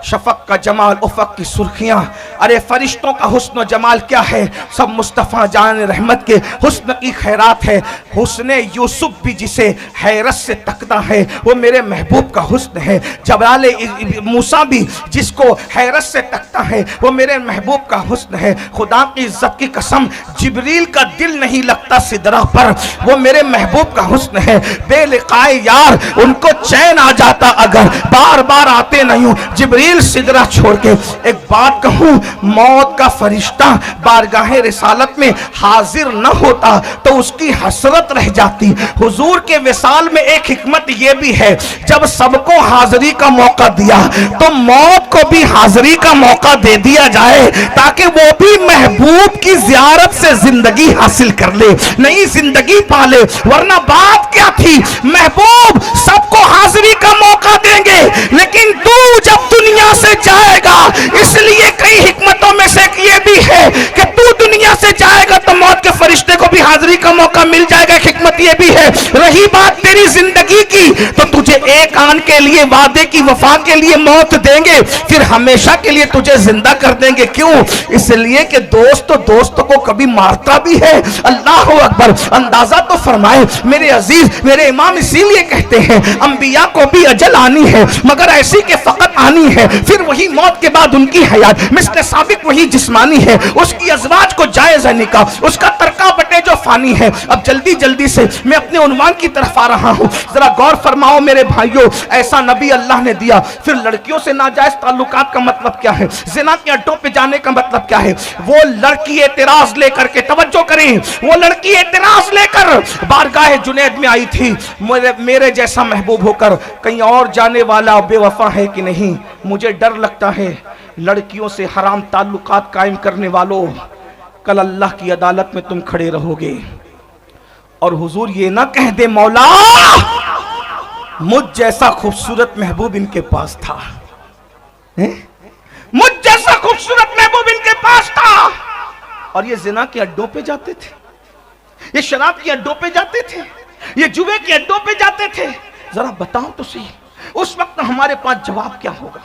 شفق کا جمال افق کی سرخیاں، ارے فرشتوں کا حسن و جمال کیا ہے، سب مصطفیٰ جان رحمت کے حسن کی خیرات ہے۔ حسن یوسف بھی جسے حیرت سے تکتا ہے وہ میرے محبوب کا حسن ہے، جبرائیل موسیٰ بھی جس کو حیرت سے تکتا ہے وہ میرے محبوب کا حسن ہے۔ خدا کی عزت کی قسم جبریل کا دل نہیں لگتا سدرہ پر، وہ میرے محبوب کا حسن ہے۔ بے لقائے یار ان کو چین آ جاتا اگر بار بار آتے نہیں ہوں، جبریل سدرہ چھوڑ کے۔ ایک بات کہوں، موت کا فرشتہ بارگاہ رسالت میں حاضر نہ ہوتا تو اس کی حسرت رہ جاتی۔ حضور کے وصال میں ایک حکمت یہ بھی ہے، جب سب کو حاضری کا موقع دیا تو موت کو بھی حاضری کا موقع دے دیا جائے تاکہ وہ بھی محبوب کی زیارت سے زندگی حاصل کر لے، نئی زندگی پالے۔ ورنہ بات کیا تھی، محبوب سب کو حاضری کا موقع دیں گے لیکن تو جب دنیا سے جائے گا، اس لیے کئی حکمتوں میں سے یہ بھی ہے کہ تو دنیا سے جائے گا تو موت کے فرشتے کو بھی حاضری کا موقع مل جائے گا۔ حکمت یہ بھی ہے، رہی بات تیری زندگی کی تو تجھے ایک آن کے لیے وعدے کی وفا کے لیے موت دیں گے، پھر ہمیشہ کے لیے تجھے زندہ کر دیں گے۔ کیوں؟ اس لیے کہ دوست دوست کو کبھی مارتا بھی ہے۔ اللہ اکبر، اندازہ تو فرمائے میرے عزیز، میرے امام اسی لیے کہتے ہیں انبیاء کو بھی اجل آنی ہے مگر ایسی کہ فقط آنی ہے، پھر وہی موت کے بعد ان کی حیات مثل سابق وہی جسمانی ہے، اس کی ازواج کو جائز ہے نکاح، اس کا ترکہ بٹے جو فانی ہے۔ اب جلدی جلدی سے میں اپنے عنوان کی طرف آ رہا ہوں، ذرا غور فرماؤ میرے بھائیوں، ایسا نبی اللہ نے دیا۔ پھر لڑکیوں سے ناجائز تعلقات کا مطلب کیا ہے، زنا کے اڈوں پہ جانے کا مطلب کیا ہے؟ وہ لڑکی اعتراض لے کر کے، توجہ کریں، وہ لڑکی اعتراض لے کر بارگاہ جنید میں آئی تھی، میرے جیسا محبوب ہو کر کہیں اور جانے والا بے وفا ہے کہ نہیں؟ مجھے ڈر لگتا ہے لڑکیوں سے حرام تعلقات قائم کرنے والوں، کل اللہ کی عدالت میں تم کھڑے رہو گے۔ اور حضور یہ نہ کہہ دے مولا مجھ جیسا خوبصورت محبوب ان کے پاس تھا، مجھ جیسا خوبصورت محبوب ان کے پاس تھا، اور یہ زنا کے اڈوں پہ جاتے تھے، یہ شراب کے اڈوں پہ جاتے تھے، یہ جوے کے اڈوں پہ جاتے تھے۔ ذرا بتاؤ تو صحیح اس وقت ہمارے پاس جواب کیا ہوگا؟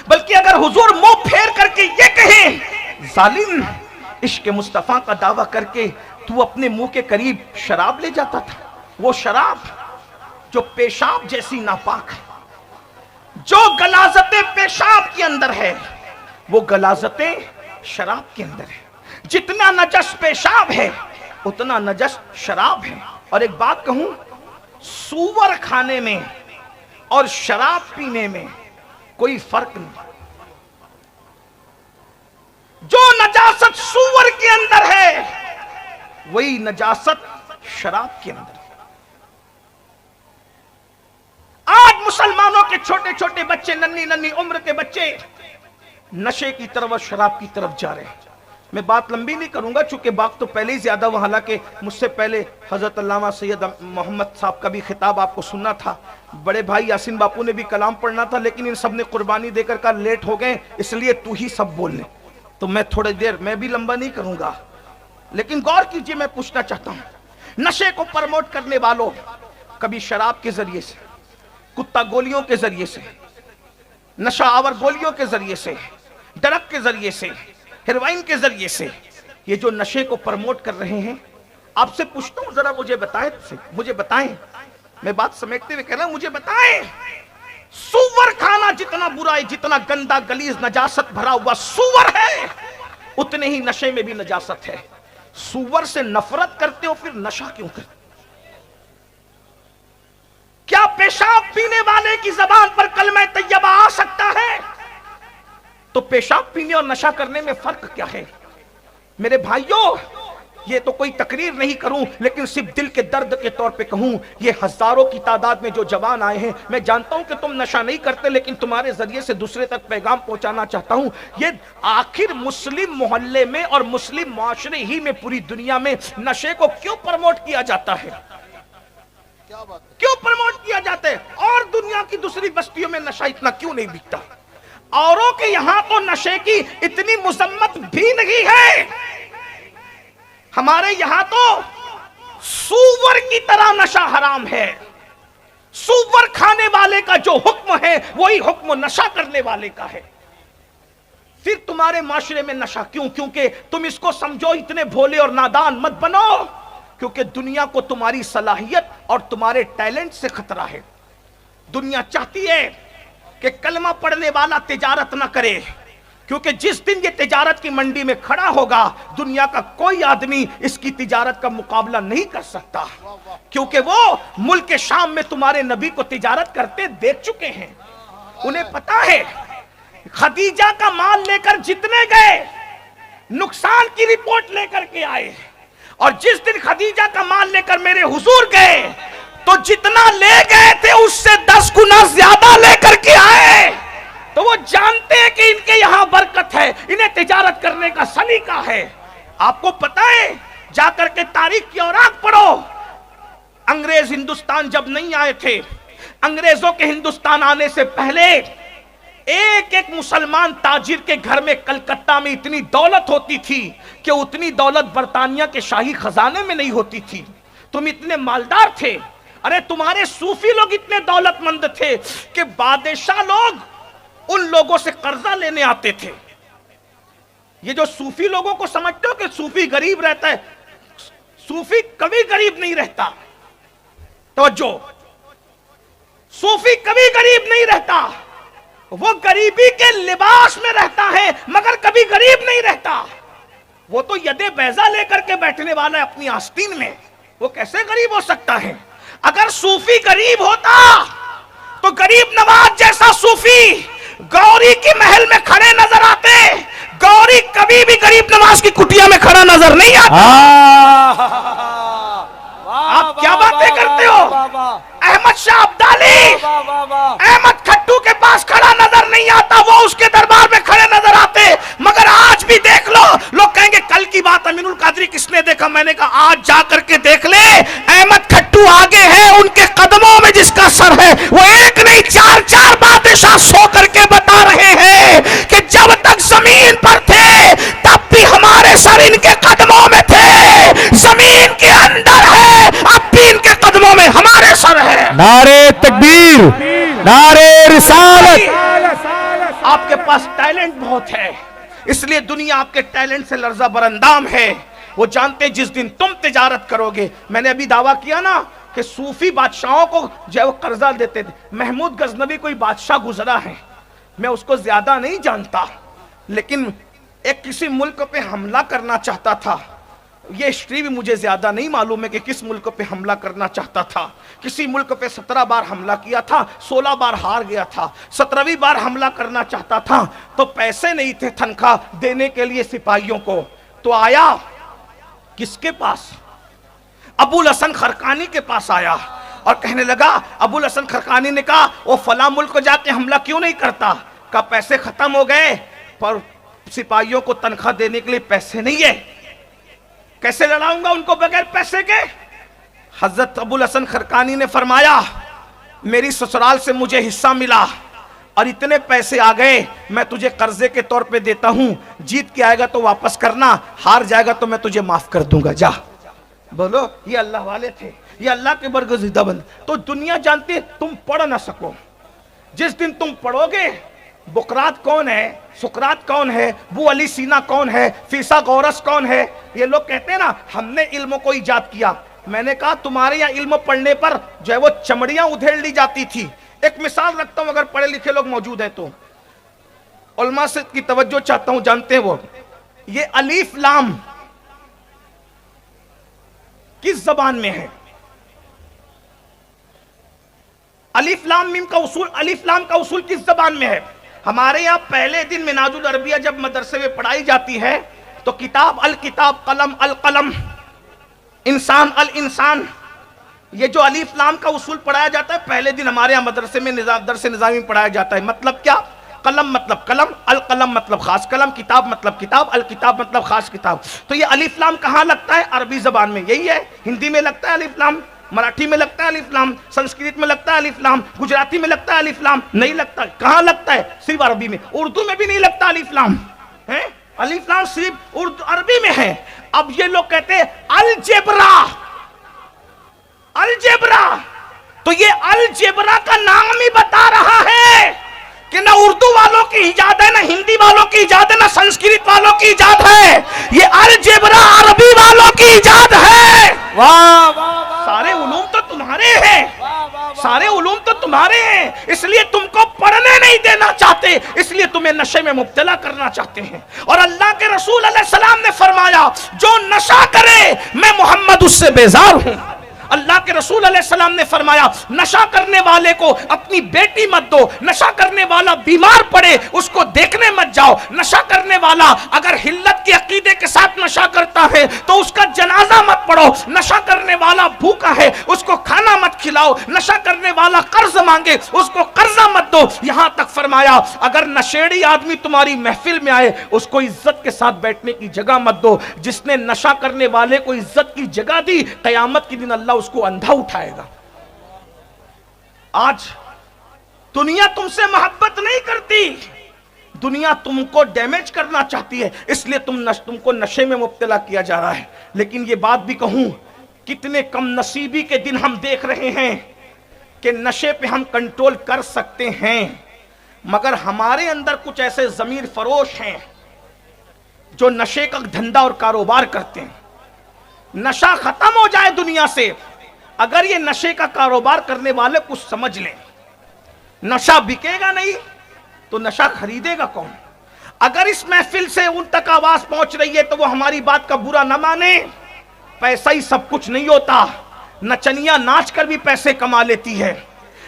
بلکہ اگر حضور منہ پھیر کر کے یہ کہیں ظالم عشق مصطفیٰ کا دعویٰ کر کے تو اپنے منہ کے قریب شراب لے جاتا تھا، وہ شراب جو پیشاب جیسی ناپاک ہے، جو غلاظتیں پیشاب کے اندر ہے وہ غلاظتیں شراب کے اندر ہے، جتنا نجس پیشاب ہے اتنا نجس شراب ہے۔ اور ایک بات کہوں، سور کھانے میں اور شراب پینے میں کوئی فرق نہیں، جو نجاست سور کے اندر ہے وہی نجاست شراب کے اندر ہے۔ آج مسلمانوں کے چھوٹے چھوٹے بچے، ننھی ننھی عمر کے بچے نشے کی طرف اور شراب کی طرف جا رہے ہیں۔ میں بات لمبی نہیں کروں گا چونکہ باپ تو پہلے ہی زیادہ ہوا، حالانکہ مجھ سے پہلے حضرت علامہ سید محمد صاحب کا بھی خطاب آپ کو سننا تھا، بڑے بھائی یاسین باپو نے بھی کلام پڑھنا تھا، لیکن ان سب نے قربانی دے کر کہا لیٹ ہو گئے اس لیے تو ہی سب بول لیں، تو میں تھوڑی دیر میں بھی لمبا نہیں کروں گا، لیکن غور کیجئے۔ میں پوچھنا چاہتا ہوں، نشے کو پرموٹ کرنے والوں کبھی شراب کے ذریعے سے، کتا گولیوں کے ذریعے سے، نشہ آور گولیوں کے ذریعے سے، ڈرگ کے ذریعے سے، ہیروئن کے ذریعے سے یہ جو نشے کو پرموٹ کر رہے ہیں، آپ سے پوچھتا ہوں ذرا مجھے بتائیں، میں بات سمیٹتے ہوئے کہہ رہا ہوں، مجھے بتائیں سور کھانا جتنا برا ہے، جتنا گندا گلیز نجاست بھرا ہوا سور ہے، اتنے ہی نشے میں بھی نجاست ہے۔ سور سے نفرت کرتے ہو پھر نشہ کیوں کرتے؟ کیا پیشاب پینے والے کی زبان پر کلمہ طیبہ آ سکتا ہے؟ تو پیشاب پینے اور نشہ کرنے میں فرق کیا ہے؟ میرے بھائیوں، یہ تو کوئی تقریر نہیں کروں لیکن صرف دل کے درد کے طور پہ کہوں، یہ ہزاروں کی تعداد میں جو جوان آئے ہیں، میں جانتا ہوں کہ تم نشہ نہیں کرتے لیکن تمہارے ذریعے سے دوسرے تک پیغام پہنچانا چاہتا ہوں، یہ آخر مسلم محلے میں اور مسلم معاشرے ہی میں پوری دنیا میں نشے کو کیوں پرموٹ کیا جاتا ہے؟ کیوں پرموٹ کیا جاتا ہے؟ اور دنیا کی دوسری بستیوں میں نشہ اتنا کیوں نہیں بکتا؟ اوروں کے یہاں تو نشے کی اتنی مذمت بھی نہیں ہے، ہمارے یہاں تو سور کی طرح نشہ حرام ہے۔ سور کھانے والے کا جو حکم ہے وہی حکم نشہ کرنے والے کا ہے۔ پھر تمہارے معاشرے میں نشہ کیوں؟ کیونکہ تم اس کو سمجھو اتنے بھولے اور نادان مت بنو، کیونکہ دنیا کو تمہاری صلاحیت اور تمہارے ٹیلنٹ سے خطرہ ہے۔ دنیا چاہتی ہے کہ کلمہ پڑھنے والا تجارت نہ کرے، کیونکہ جس دن یہ تجارت کی منڈی میں کھڑا ہوگا دنیا کا کوئی آدمی اس کی تجارت کا مقابلہ نہیں کر سکتا، کیونکہ وہ ملک شام میں تمہارے نبی کو تجارت کرتے دیکھ چکے ہیں۔ انہیں پتا ہے خدیجہ کا مال لے کر جتنے گئے نقصان کی رپورٹ لے کر کے آئے، اور جس دن خدیجہ کا مال لے کر میرے حضور گئے تو جتنا لے گئے تھے اس سے 10 گنا زیادہ لے کر کے آئے۔ تو وہ جانتے ہیں کہ ان کے یہاں برکت ہے، انہیں تجارت کرنے کا سلیقہ ہے۔ آپ کو پتہ ہے، جا کر کے تاریخ کی اوراق پڑھو، انگریز ہندوستان جب نہیں آئے تھے، انگریزوں کے ہندوستان آنے سے پہلے ایک ایک مسلمان تاجر کے گھر میں کلکتہ میں اتنی دولت ہوتی تھی کہ اتنی دولت برطانیہ کے شاہی خزانے میں نہیں ہوتی تھی۔ تم اتنے مالدار تھے، ارے تمہارے صوفی لوگ اتنے دولت مند تھے کہ بادشاہ لوگ ان لوگوں سے قرضہ لینے آتے تھے۔ یہ جو صوفی لوگوں کو سمجھتے ہو کہ صوفی غریب رہتا ہے، صوفی کبھی غریب نہیں رہتا۔ توجہ، صوفی کبھی غریب نہیں رہتا، وہ غریبی کے لباس میں رہتا ہے مگر کبھی غریب نہیں رہتا۔ وہ تو ید بیضا لے کر کے بیٹھنے والا ہے اپنی آستین میں، وہ کیسے غریب ہو سکتا ہے؟ اگر صوفی غریب ہوتا تو غریب نواز جیسا صوفی گوری کی محل میں کھڑے نظر آتے، گوری کبھی بھی غریب نواز کی کٹیا میں کھڑا نظر نہیں آتا۔ آپ کیا باتیں کرتے ہو؟ احمد شاہ ابدالی احمد کھٹو کے پاس کھڑا نظر نہیں آتا، وہ اس کے دربار میں کھڑے نظر آتے، مگر آج بھی دیکھ لو، لوگ کہیں گے کل کی بات امین القادری کس نے دیکھا؟ میں نے کہا آج جا کر کے دیکھ لے، احمد نعرے تکبیر، نعرے رسالت. آپ کے پاس ٹیلنٹ بہت ہے، اس لیے دنیا آپ کے ٹیلنٹ سے لرزہ برندام ہے. وہ جانتے جس دن تم تجارت کرو گے. میں نے ابھی دعویٰ کیا نا کہ صوفی بادشاہوں کو جو وہ قرضہ دیتے تھے. محمود غزنوی کوئی بادشاہ گزرا ہے، میں اس کو زیادہ نہیں جانتا، لیکن ایک کسی ملک پہ حملہ کرنا چاہتا تھا. یہ ہسٹری بھی مجھے زیادہ نہیں معلوم ہے کہ کس ملک پہ حملہ کرنا چاہتا تھا. کسی ملک پہ 17 بار حملہ کیا تھا، 16 بار ہار گیا تھا. 17ویں بار حملہ کرنا چاہتا تھا تو پیسے نہیں تھے تنخواہ دینے کے لیے سپاہیوں کو. تو آیا کس کے پاس؟ ابو الحسن خرقانی کے پاس آیا اور کہنے لگا. ابو الحسن خرقانی نے کہا وہ فلاں ملک کو جا کے حملہ کیوں نہیں کرتا؟ کہا پیسے ختم ہو گئے، پر سپاہیوں کو تنخواہ دینے کے لیے پیسے نہیں ہے. کیسے لڑاؤں گا ان کو بغیر پیسے کے؟ حضرت ابو الحسن خرقانی نے فرمایا میری سسرال سے مجھے حصہ ملا اور اتنے پیسے آ گئے، میں تجھے قرضے کے طور پہ دیتا ہوں، جیت کے آئے گا تو واپس کرنا، ہار جائے گا تو میں تجھے معاف کر دوں گا، جا. بولو یہ اللہ والے تھے، یہ اللہ کے برگزیدہ بند. تو دنیا جانتی ہے تم پڑھ نہ سکو. جس دن تم پڑھو گے بقرات کون ہے، سقراط کون ہے، ابو علی سینا کون ہے، فیثاغورس کون ہے، یہ لوگ کہتے ہیں نا ہم نے علم کو ایجاد کیا. میں نے کہا تمہارے یہاں علم پڑھنے پر جو ہے وہ چمڑیاں ادھیڑ لی جاتی تھی. ایک مثال رکھتا ہوں اگر پڑھے لکھے لوگ موجود ہیں تو علماء سے کی توجہ چاہتا ہوں. جانتے ہیں وہ یہ الف لام کس زبان میں ہے؟ الف لام میم کا اصول، الف لام کا اصول کس زبان میں ہے؟ ہمارے یہاں پہلے دن منہاج العربیہ جب مدرسے میں پڑھائی جاتی ہے تو کتاب الکتاب، قلم القلم، انسان الانسان، یہ جو الف لام کا اصول پڑھایا جاتا ہے پہلے دن ہمارے یہاں مدرسے میں درس نظامی میں پڑھایا جاتا ہے. مطلب کیا؟ قلم مطلب قلم، القلم مطلب خاص قلم، کتاب مطلب کتاب، الکتاب مطلب خاص کتاب. تو یہ الف لام کہاں لگتا ہے؟ عربی زبان میں. یہی ہے ہندی میں لگتا ہے الف لام، مراٹھی میں لگتا ہے الف لام، سنسکرت میں لگتا ہے الف لام، گجراتی میں لگتا ہے الف لام. نہیں لگتا. کہاں لگتا ہے؟ صرف عربی میں. اردو میں بھی نہیں لگتا الف لام. الف لام صرف اردو عربی میں ہے. اب یہ لوگ کہتے ہیں الجبرا، الجبرا. تو یہ الجبرا کا نام ہی بتا رہا ہے کہ نہ اردو والوں کی ایجاد ہے، نہ ہندی والوں کی ایجاد ہے، نہ سنسکرت والوں کی ایجاد ہے. یہ الجبرا عربی والوں کی ایجاد ہے. سارے علوم تو تمہارے ہیں، سارے علوم تو تمہارے ہیں، اس لیے تم کو پڑھنے نہیں دینا چاہتے، اس لیے تمہیں نشے میں مبتلا کرنا چاہتے ہیں. اور اللہ کے رسول علیہ السلام نے فرمایا جو نشہ کرے میں محمد اس سے بیزار ہوں. اللہ کے رسول علیہ السلام نے فرمایا نشہ کرنے والے کو اپنی بیٹی مت دو، نشہ کرنے والا بیمار پڑے اس کو دیکھنے مت جاؤ، نشہ کرنے والا اگر حلت کے عقیدے کے ساتھ نشہ کرتا ہے تو اس کا جنازہ مت پڑھو، نشہ کرنے والا بھوکا ہے اس کو کھانا مت کھلاؤ، نشہ کرنے والا قرض مانگے اس کو قرضہ مت دو. یہاں تک فرمایا اگر نشیڑی آدمی تمہاری محفل میں آئے اس کو عزت کے ساتھ بیٹھنے کی جگہ مت دو. جس نے نشہ کرنے والے کو عزت کی جگہ دی قیامت کے دن اللہ اس کو اندھا اٹھائے گا. آج دنیا تم سے محبت نہیں کرتی، دنیا تم کو ڈیمیج کرنا چاہتی ہے، اس لیے تم کو نشے میں مبتلا کیا جا رہا ہے. لیکن یہ بات بھی کہوں کتنے کم نصیبی کے دن ہم دیکھ رہے ہیں کہ نشے پہ ہم کنٹرول کر سکتے ہیں، مگر ہمارے اندر کچھ ایسے ضمیر فروش ہیں جو نشے کا دھندا اور کاروبار کرتے ہیں. نشہ ختم ہو جائے دنیا سے، اگر یہ نشے کا کاروبار کرنے والے کچھ سمجھ لیں نشہ بکے گا نہیں تو نشہ خریدے گا کون؟ اگر اس محفل سے ان تک آواز پہنچ رہی ہے تو وہ ہماری بات کا برا نہ مانے. پیسہ ہی سب کچھ نہیں ہوتا، نچنیاں ناچ کر بھی پیسے کما لیتی ہے،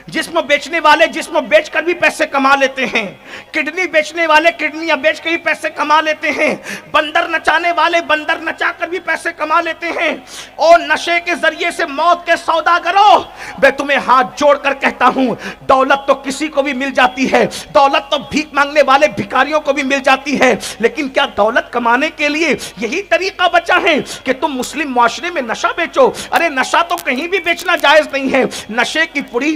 جسم بیچنے والے جسم بیچ کر بھی پیسے کما لیتے ہیں، کڈنی بیچنے والے کڈنیاں بیچ کے بھی پیسے کما لیتے ہیں، بندر نچانے والے بندر نچا کر بھی پیسے کما لیتے ہیں. اور نشے کے ذریعے سے موت کے سوداگروں، میں تمہیں ہاتھ جوڑ کر کہتا ہوں دولت تو کسی کو بھی مل جاتی ہے، دولت تو بھیک مانگنے والے بھکاریوں کو بھی مل جاتی ہے، لیکن کیا دولت کمانے کے لیے یہی طریقہ بچا ہے کہ تم مسلم معاشرے میں نشہ بیچو؟ ارے نشہ تو کہیں بھی بیچنا جائز نہیں ہے. نشے کی پڑی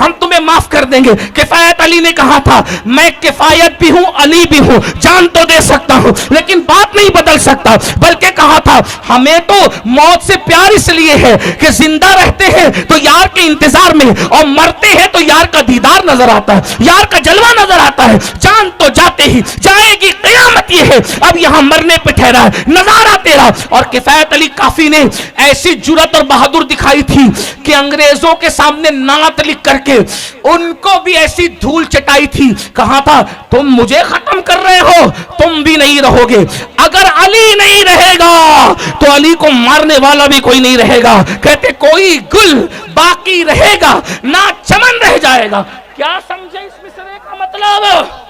ہم تمہیں معاف کر دیں گے. کفایت علی نے کہا تھا میں کفایت بھی ہوں علی بھی ہوں, جان تو دے سکتا ہوں لیکن بات نہیں بدل سکتا, بلکہ کہا تھا ہمیں تو موت سے پیار اس لیے ہے کہ زندہ رہتے ہیں تو یار کے انتظار میں, اور مرتے ہیں تو یار کا دیدار نظر آتا ہے, یار کا جلوہ نظر آتا ہے. جان تو جاتے ہی جائے گی, قیامت یہ ہے اب یہاں مرنے پہ ٹھہرا ہے نظارہ تیرا. اور کفایت علی کافی نے ایسی جرأت اور بہادر دکھائی تھی کہ انگریزوں کے سامنے نعت لکھ کر کے ان کو بھی ایسی دھول چٹائی تھی. کہا تھا تم مجھے ختم کر رہے ہو, تم بھی نہیں رہو گے. اگر علی نہیں رہے گا تو علی کو مارنے والا بھی کوئی نہیں رہے گا. کہتے کوئی گل باقی رہے گا نہ چمن رہ جائے گا. کیا سمجھے اس مصرے کا مطلب؟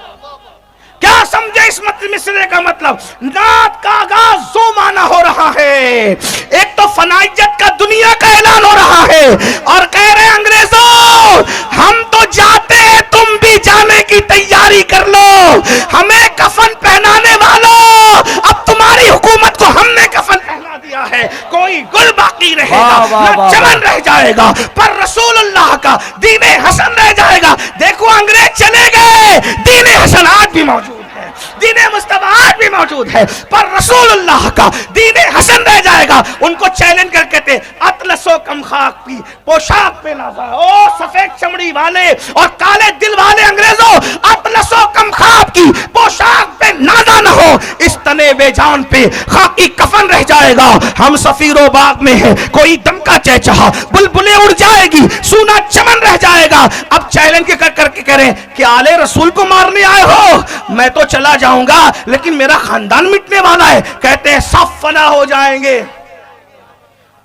کیا سمجھے اس مصرے کا مطلب؟ نعت کا آغاز زو مانا ہو رہا ہے. ایک تو فنائیت کا دنیا کا اعلان ہو رہا ہے اور کہہ رہے انگریزوں ہم تو جاتے ہیں, تم بھی جانے کی تیاری کر لو. ہمیں کفن پہنانے والوں, اب تمہاری حکومت کو ہم نے کفن پہنا دیا ہے. کوئی گل باقی رہے گا نہ چمن رہ جائے گا, پر رسول اللہ کا دین حسن رہ جائے گا. دیکھو انگریز چلے گئے, دین حسن آج بھی موجود ہے, دین مصطفیٰ آج بھی موجود ہے, پر رسول اللہ کا دین حسن رہ جائے گا. ان کو چیلنج کر کہتے اطلس و کم خاک پی پوشاک پہ نازا. او سفید چمڑی والے اور کالے دل والے انگریزوں, اطلس و کم خاک کی پوشاک پہ نازا نہ ہو, اس تنے بے جان پہ خاکی کفن رہ جائے گا. ہم سفیر و باغ میں ہیں, کوئی دم کا چہچہا, بلبلیں اڑ جائے گی, سونا چمن رہ جائے گا. اب چیلنج کر کے کہہ رہے ہیں کہ آلے رسول کو مارنے آئے ہو, میں تو چلا جاؤں گا لیکن میرا خاندان مٹنے والا ہے. کہتے ہیں سب فنا ہو جائیں گے.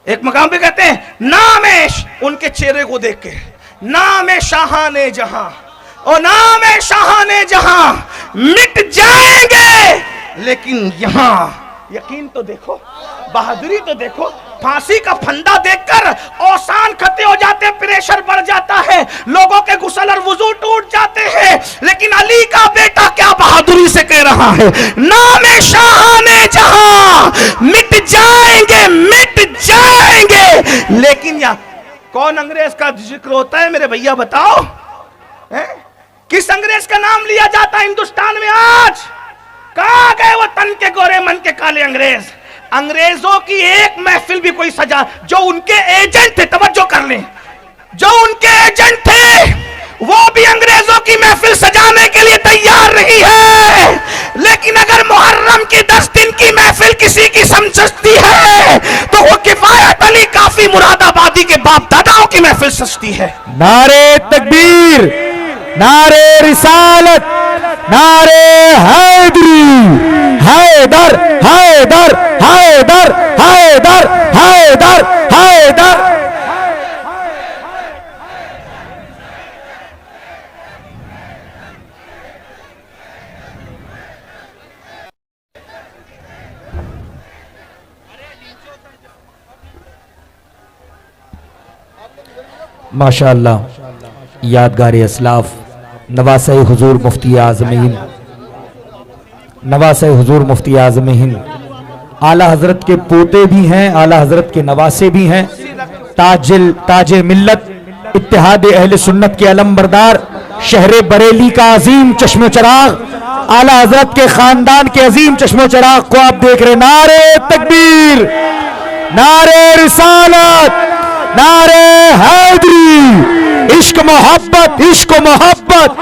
ایک مقام پہ کہتے ہیں نام ان کے چہرے کو دیکھ کے, نام شاہان جہاں اور نام شاہان جہاں مٹ جائیں گے, لیکن یہاں یقین تو دیکھو, بہادری تو دیکھو. پھانسی کا پھندا دیکھ کر اوسان کھٹے ہو جاتے, پریشر بڑھ جاتا ہے, لوگوں کے غسل اور وضو ٹوٹ جاتے ہیں. لیکن علی کا بیٹا کیا بہادری سے کہہ رہا ہے, نام شاہان جہاں مٹ جائیں گے, مٹ جائیں گے. لیکن یا کون انگریز کا ذکر ہوتا ہے میرے بھیا بتاؤ؟ کس انگریز کا نام لیا جاتا ہے ہندوستان میں آج؟ کہاں گئے وہ تن کے گورے من کے کالے انگریز؟ انگریزوں کی ایک محفل بھی کوئی سجا, جو ان کے ایجنٹ تھے, توجہ کر لیں, جو ان کے ایجنٹ تھے وہ بھی انگریزوں کی محفل سجانے کے لیے تیار نہیں ہے. لیکن اگر محرم کی 10 دن کی محفل کسی کی سمجھتی ہے تو وہ کفایت علی کافی مراد آبادی کے باپ داداؤں کی محفل سجتی ہے. نعرے تکبیر, نعرے رسالت, نعرے حیدری, حیدر حیدر حیدر حیدر حیدر حیدر. ماشاءاللہ, یادگار اسلاف نواسہ حضور مفتی اعظم ہند, نواسہ حضور مفتی اعظم ہند, اعلیٰ حضرت کے پوتے بھی ہیں, اعلیٰ حضرت کے نواسے بھی ہیں. تاج ملت, اتحاد اہل سنت کے علم بردار, شہر بریلی کا عظیم چشم و چراغ, اعلیٰ حضرت کے خاندان کے عظیم چشم و چراغ کو آپ دیکھ رہے. نعرے تکبیر, نعرے رسالت, نعرے حیدری, عشق محبت, عشق محبت,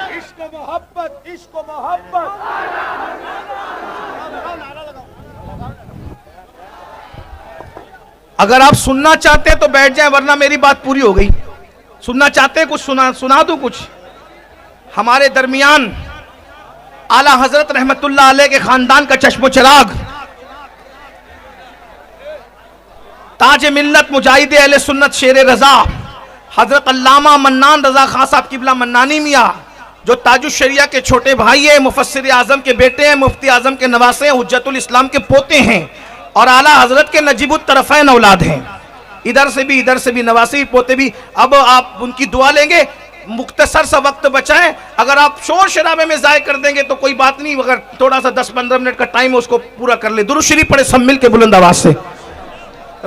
عشق محبت, عشق محبت. اگر آپ سننا چاہتے ہیں تو بیٹھ جائیں, ورنہ میری بات پوری ہو گئی. سننا چاہتے ہیں کچھ سنا دوں کچھ. ہمارے درمیان اعلیٰ حضرت رحمت اللہ علیہ کے خاندان کا چشم و چراغ, تاج ملت, مجاہد اہل سنت, شیر رضا, حضرت علامہ منان رضا خان صاحب قبلہ منانی میاں, جو تاج الشریعہ کے چھوٹے بھائی ہیں, مفسر اعظم کے بیٹے ہیں, مفتی اعظم کے نواسے ہیں, حجت الاسلام کے پوتے ہیں, اور اعلیٰ حضرت کے نجیب الطرفین اولاد ہیں. ادھر سے بھی نواسے پوتے بھی. اب آپ ان کی دعا لیں گے, مختصر سا وقت بچائیں. اگر آپ شور شرابے میں ضائع کر دیں گے تو کوئی بات نہیں, اگر تھوڑا سا 10-15 منٹ کا ٹائم ہے اس کو پورا کر لیں. درود شریف پڑھے سب مل کے بلند آواز سے.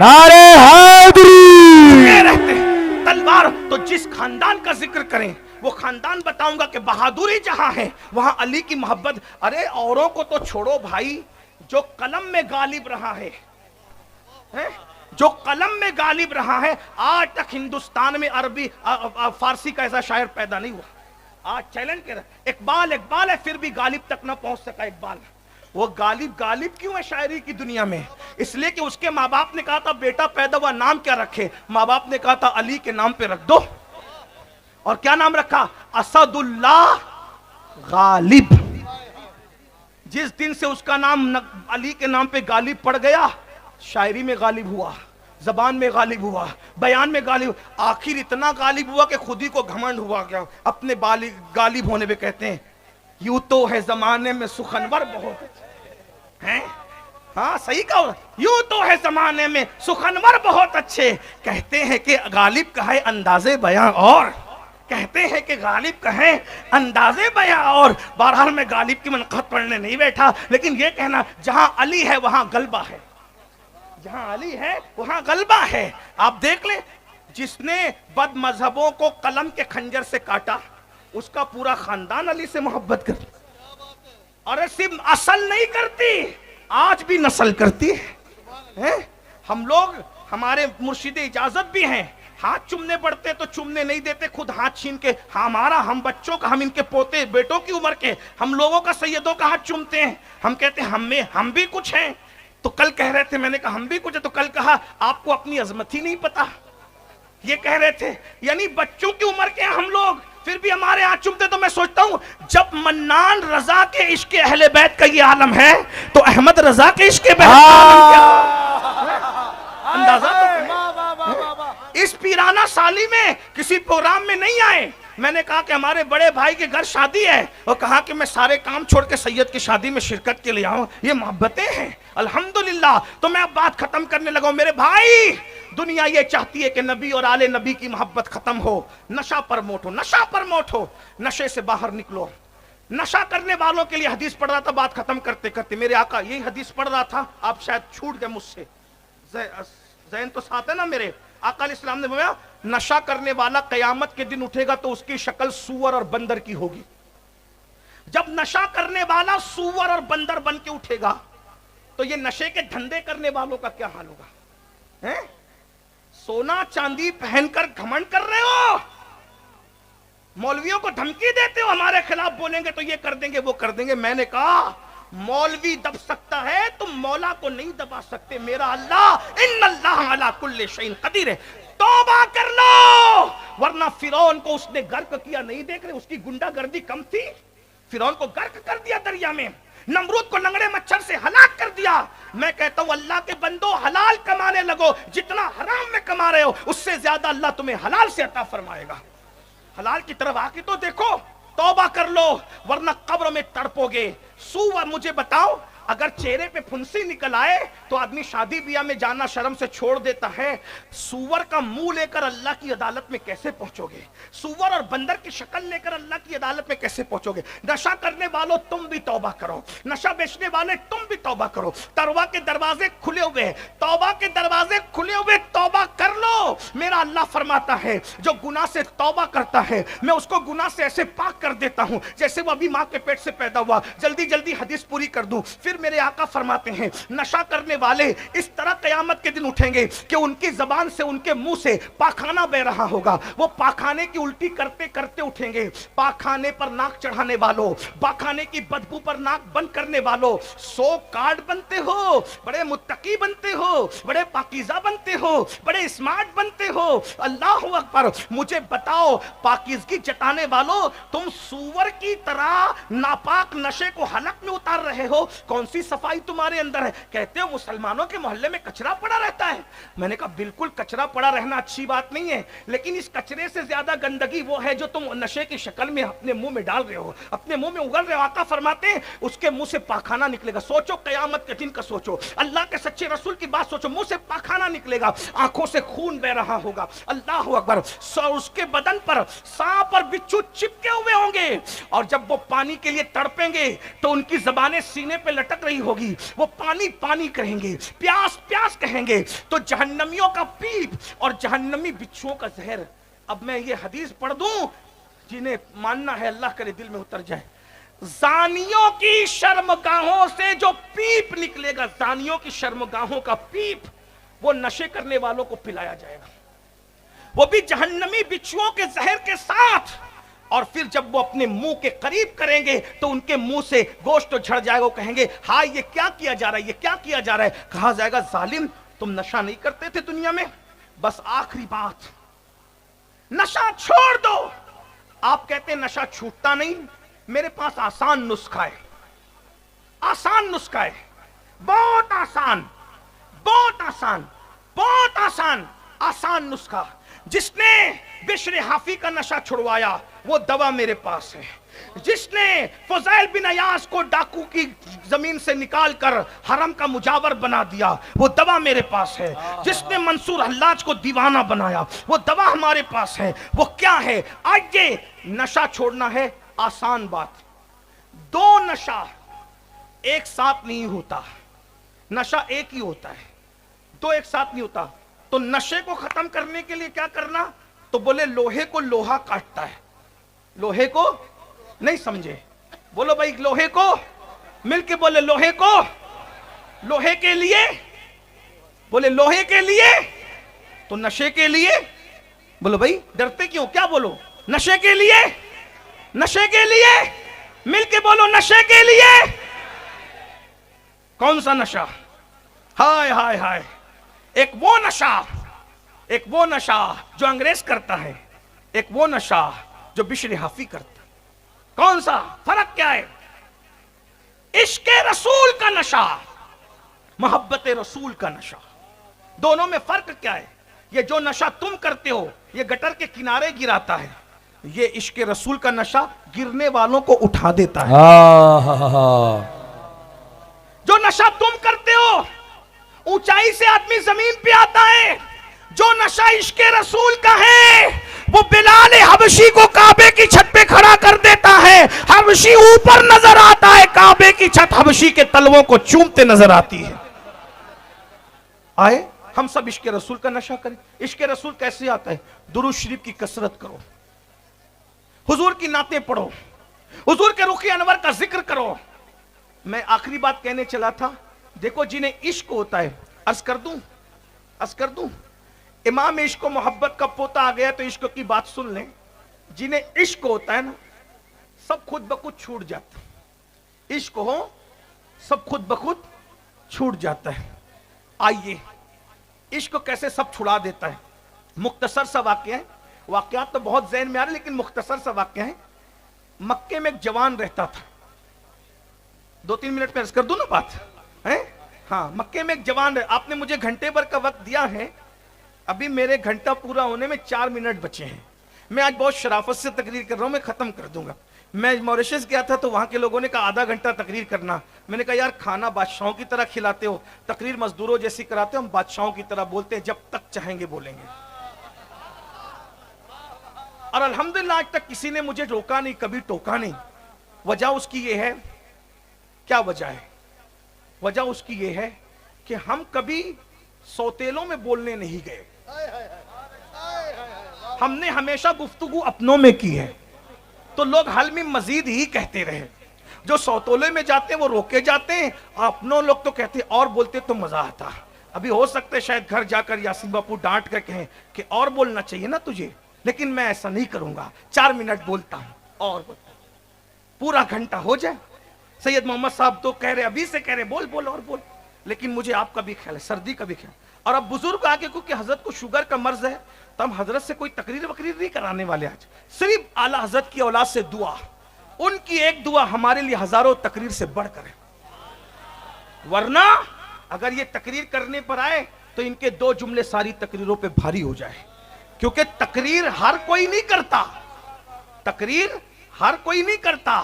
نعرہ حیدری رہتے ہیں تلوار. تو جس خاندان کا ذکر کریں وہ خاندان بتاؤں گا کہ بہادری جہاں ہے وہاں علی کی محبت. ارے اوروں کو تو چھوڑو بھائی, جو قلم میں غالب رہا ہے, جو قلم میں غالب رہا ہے, آج تک ہندوستان میں عربی فارسی کا ایسا شاعر پیدا نہیں ہوا. آج چیلنج کر رہا اقبال ہے پھر بھی غالب تک نہ پہنچ سکا اقبال. وہ غالب کیوں ہے شاعری کی دنیا میں؟ اس لیے کہ اس کے ماں باپ نے کہا تھا بیٹا پیدا ہوا نام کیا رکھے, ماں باپ نے کہا تھا علی کے نام پہ رکھ دو. اور کیا نام رکھا؟ اسد اللہ غالب. جس دن سے اس کا نام علی کے نام پہ غالب پڑ گیا, شاعری میں غالب ہوا, زبان میں غالب ہوا, بیان میں غالب, آخر اتنا غالب ہوا کہ خود ہی کو گھمنڈ ہوا گیا اپنے غالب ہونے پہ. کہتے ہیں یوں تو ہے زمانے میں سخنور بہت ہیں. ہاں صحیح کہا, یوں تو ہے زمانے میں سخنور بہت اچھے. کہتے ہیں کہ غالب کا ہے انداز بیاں اور, کہتے ہیں کہ غالب کا ہے انداز بیاں اور. بہرحال میں غالب کی منقبت پڑھنے نہیں بیٹھا, لیکن یہ کہنا جہاں علی ہے وہاں غلبہ ہے, جہاں علی ہے وہاں غلبہ ہے. آپ دیکھ لیں جس نے بد مذہبوں کو قلم کے خنجر سے کاٹا اس کا پورا خاندان علی سے محبت کرتا. اور صرف اصل نہیں کرتی, آج بھی نسل کرتی ہے. ہم لوگ, ہمارے مرشد اجازت بھی ہیں, ہاتھ چومنے پڑتے تو چومنے نہیں دیتے, خود ہاتھ چھین کے ہمارا, ہم بچوں کا, ہم ان کے پوتے بیٹوں کی عمر کے, ہم لوگوں کا سیدوں کا ہاتھ چومتے ہیں. ہم کہتے ہیں ہم بھی کچھ ہیں. تو کل کہہ رہے تھے, میں نے کہا ہم بھی کچھ ہے, تو کل کہا آپ کو اپنی عظمت ہی نہیں پتا. یہ کہہ رہے تھے یعنی بچوں کی عمر کے ہم لوگ پھر بھی ہمارے ہاتھ چومتے. تو میں سوچتا ہوں جب منان رضا کے عشق اہل بیت کا یہ عالم ہے تو احمد رضا کے عشق بیت کا عالم کیا اندازہ تو کریں. اس پیرانہ سالی میں کسی پروگرام میں نہیں آئے. میں نے کہا کہ ہمارے بڑے بھائی کے گھر شادی ہے, اور کہا کہ میں سارے کام چھوڑ کے سید کی شادی میں شرکت کے لیے آؤں. یہ محبتیں ہیں الحمدللہ. تو میں اب بات ختم کرنے لگا ہوں. میرے بھائی, دنیا یہ چاہتی ہے کہ نبی اور آل نبی کی محبت ختم ہو, نشہ پرموٹ ہو, نشہ پرموٹ ہو. نشے سے باہر نکلو. نشہ کرنے والوں کے لیے حدیث پڑھ رہا تھا, بات ختم کرتے کرتے میرے آقا یہی حدیث پڑھ رہا تھا, آپ شاید چھوٹ گئے مجھ سے, ذہن تو ساتھ ہے نا میرے. آقا علیہ السلام نے فرمایا نشہ کرنے والا قیامت کے دن اٹھے گا تو اس کی شکل سور اور بندر کی ہوگی. جب نشہ کرنے والا سور اور بندر بن کے اٹھے گا تو یہ نشے کے دھندے کرنے والوں کا کیا حال ہوگا؟ سونا چاندی پہن کر گھمنڈ کر رہے ہو, مولویوں کو دھمکی دیتے ہو ہمارے خلاف بولیں گے تو یہ کر دیں گے وہ کر دیں گے. میں نے کہا مولوی دب سکتا ہے, تم مولا کو نہیں دبا سکتے. میرا اللہ ان اللہ علی کل شیء قدیر ہے. توبہ کر لو, ورنہ فرعون کو اس نے غرق کیا, نہیں دیکھ رہے اس کی گنڈا گردی کم تھی؟ فرعون کو غرق کر دیا دریا میں, نمرود کو لنگڑے مچھر سے ہلاک کر دیا. میں کہتا ہوں اللہ کے بندو حلال کمانے لگو, جتنا حرام میں کما رہے ہو اس سے زیادہ اللہ تمہیں حلال سے عطا فرمائے گا. حلال کی طرف آ کے تو دیکھو, توبہ کر لو ورنہ قبر میں تڑپو گے. سور مجھے بتاؤ, اگر چہرے پہ پھنسی نکل آئے تو آدمی شادی بیاہ میں جانا شرم سے چھوڑ دیتا ہے. سور کا منہ لے کر اللہ کی عدالت میں کیسے پہنچو گے؟ سور اور بندر کی شکل لے کر اللہ کی عدالت میں کیسے پہنچو گے؟ نشہ کرنے والوں تم بھی توبہ کرو, نشہ بیچنے والے تم بھی توبہ کرو. توبہ کے دروازے کھلے ہوئے ہیں, توبہ کے دروازے کھلے ہوئے, توبہ کر لو. میرا اللہ فرماتا ہے جو گناہ سے توبہ کرتا ہے میں اس کو گناہ سے ایسے پاک کر دیتا ہوں جیسے وہ ابھی ماں کے پیٹ سے پیدا ہوا. جلدی جلدی حدیث پوری کر دوں. پھر میرے آقا فرماتے ہیں نشہ کرنے والے اس طرح قیامت کے دن اٹھیں گے کہ ان کی زبان سے, ان کے منہ سے پاخانہ بہ رہا ہوگا. وہ پاخانے کی الٹی کرتے کرتے اٹھیں گے. پاخانے پر ناک چڑھانے والوں, پاخانے کی بدبو پر ناک بند کرنے والوں, 100 کارڈ بنتے ہو, بڑے متقی بنتے ہو, بڑے پاکیزہ بنتے ہو, بڑے اسمارٹ بنتے ہو. اللہ اکبر. مجھے بتاؤ پاکیزگی جتانے والوں, تم سور کی طرح ناپاک نشے کو حلق میں اتار رہے ہو. کون سی صفائی تمہارے اندر ہے؟ کہتے ہو مسلمانوں کے محلے میں کچرا پڑا رہتا ہے. میں نے کہا بالکل کچرا پڑا رہنا اچھی بات نہیں ہے, لیکن اس کچرے سے زیادہ گندگی وہ ہے جو تم نشے کی شکل میں اپنے منہ میں ڈال رہے ہو, اپنے منہ میں اگل رہے ہو. آقا فرماتے ہیں اس کے منہ سے پاخانہ نکلے گا. سوچو قیامت کے دن کا, سوچو اللہ کے سچے رسول کی بات سوچو. منہ سے پاخانہ نکلے گا, آنکھوں سے خون بہ رہا ہوگا. اللہ اکبر. اس کے بدن پر سانپ اور بچھو چپکے ہوئے ہوں گے, اور جب وہ پانی کے لیے تڑپیں گے تو ان کی زبانیں سینے پہ لٹک بھٹک رہی ہوگی، وہ پانی پانی کہیں گے، پیاس پیاس کہیں گے، تو جہنمیوں کا پیپ اور جہنمی بچھوؤں کا زہر. اب میں یہ حدیث پڑھ دوں، جنہیں ماننا ہے اللہ کرے دل میں اتر جائے. زانیوں کی شرمگاہوں سے جو پیپ نکلے گا، زانیوں کی شرمگاہوں کا پیپ، وہ نشے کرنے والوں کو پلایا جائے گا، وہ بھی جہنمی بچھوؤں کے زہر کے ساتھ. اور پھر جب وہ اپنے منہ کے قریب کریں گے تو ان کے منہ سے گوشت جھڑ جائے گا. وہ کہیں گے ہاں یہ کیا کیا جا رہا ہے، یہ کیا کیا جا رہا ہے. کہا جائے گا ظالم تم نشہ نہیں کرتے تھے دنیا میں، بس آخری بات نشہ چھوڑ دو. آپ کہتے ہیں نشہ چھوٹتا نہیں، میرے پاس آسان نسخہ ہے، آسان نسخہ ہے، بہت آسان، بہت آسان، بہت آسان، آسان نسخہ. جس نے بشر حافی کا نشہ چھڑوایا وہ دوا میرے پاس ہے. جس نے فضیل بن عیاض کو ڈاکو کی زمین سے نکال کر حرم کا مجاور بنا دیا وہ دوا میرے پاس ہے. جس نے منصور حلاج کو دیوانہ بنایا وہ دوا ہمارے پاس ہے. وہ کیا ہے؟ آج یہ نشہ چھوڑنا ہے، آسان بات. دو نشہ ایک ساتھ نہیں ہوتا، نشہ ایک ہی ہوتا ہے، دو ایک ساتھ نہیں ہوتا. تو نشے کو ختم کرنے کے لیے کیا کرنا؟ تو بولے لوہے کو لوہا کاٹتا ہے. لوہے کو نہیں سمجھے؟ بولو بھائی لوہے کو، مل کے بولے لوہے کو. لوہے کے لیے بولے لوہے کے لیے، تو نشے کے لیے بولو بھائی، ڈرتے کیوں؟ کیا بولو؟ نشے کے لیے، نشے کے لیے، مل کے بولو نشے کے لیے. کون سا نشہ؟ ہائے ہائے ہائے. ایک وہ نشہ، ایک وہ نشہ جو انگریز کرتا ہے، ایک وہ نشہ جو بشر حافی کرتا ہے. کون سا؟ فرق کیا ہے؟ عشق رسول کا نشہ، محبت رسول کا نشہ، دونوں میں فرق کیا ہے؟ یہ جو نشہ تم کرتے ہو یہ گٹر کے کنارے گراتا ہے، یہ عشق رسول کا نشہ گرنے والوں کو اٹھا دیتا ہے. جو نشہ تم کرتے ہو اونچائی سے آدمی زمین پہ آتا ہے، جو نشہ عشق رسول کا ہے وہ بلال حبشی کو کعبے کی چھت پہ کھڑا کر دیتا ہے. حبشی اوپر نظر آتا ہے، کعبے کی چھت حبشی کے تلووں کو چومتے نظر آتی ہے. آئے ہم سب عشق رسول کا نشہ کریں. عشق رسول کیسے آتا ہے؟ درود شریف کی کثرت کرو، حضور کی نعتیں پڑھو، حضور کے رخ انور کا ذکر کرو. میں آخری بات کہنے چلا تھا، دیکھو جنہیں عشق ہوتا ہے، عرض کر دوں امام عشق و محبت کا پوتا آ گیا تو عشق کی بات سن لیں. جنہیں عشق ہوتا ہے نا سب خود بخود چھوٹ جاتا ہے. عشق ہو سب خود بخود چھوٹ جاتا ہے. آئیے عشق کیسے سب چھڑا دیتا ہے. مختصر سا واقعہ ہے، واقعات تو بہت ذہن میں آ رہے لیکن مختصر سا واقعہ ہے. مکے میں ایک جوان رہتا تھا، 2-3 منٹ میں عرض کر دوں نا بات. ہاں مکے میں ایک جوان رہتا. آپ نے مجھے گھنٹے بھر کا وقت دیا ہے، ابھی میرے گھنٹہ پورا ہونے میں 4 منٹ بچے ہیں. میں آج بہت شرافت سے تقریر کر رہا ہوں، میں ختم کر دوں گا. میں موریشس گیا تھا تو وہاں کے لوگوں نے کہا آدھا گھنٹہ تقریر کرنا. میں نے کہا یار کھانا بادشاہوں کی طرح کھلاتے ہو، تقریر مزدوروں جیسی کراتے ہو، ہم بادشاہوں کی طرح بولتے ہیں، جب تک چاہیں گے بولیں گے. اور الحمدللہ آج تک کسی نے مجھے روکا نہیں، کبھی ٹوکا نہیں. وجہ اس کی یہ ہے، کیا وجہ ہے؟ وجہ اس کی یہ ہے کہ ہم کبھی سوتیلوں میں بولنے نہیں گئے، ہم نے ہمیشہ گفتگو اپنوں میں کی ہے. تو لوگ حل میں مزید ہی کہتے رہے. جو سوتولے میں جاتے ہیں وہ روکے جاتے ہیں، اپنوں لوگ تو کہتے اور بولتے تو مزہ آتا. ابھی ہو سکتا ہے شاید گھر جا کر یاسین باپو ڈانٹ کر کہیں کہ اور بولنا چاہیے نا تجھے، لیکن میں ایسا نہیں کروں گا. 4 منٹ بولتا ہوں اور بولتا ہوں. پورا گھنٹہ ہو جائے. سید محمد صاحب تو کہہ رہے، ابھی سے کہہ رہے بول بول اور بول، لیکن مجھے آپ کا بھی خیال ہے، سردی کا بھی خیال. اور اب بزرگ آگے کیونکہ حضرت کو شوگر کا مرض ہے تو ہم حضرت سے کوئی تقریر وقریر نہیں کرانے والے. آج صرف اعلیٰ حضرت کی اولاد سے دعا، ان کی ایک دعا ہمارے لیے ہزاروں تقریر سے بڑھ کر ہے. ورنہ اگر یہ تقریر کرنے پر آئے تو ان کے 2 جملے ساری تقریروں پہ بھاری ہو جائے. کیونکہ تقریر ہر کوئی نہیں کرتا، تقریر ہر کوئی نہیں کرتا،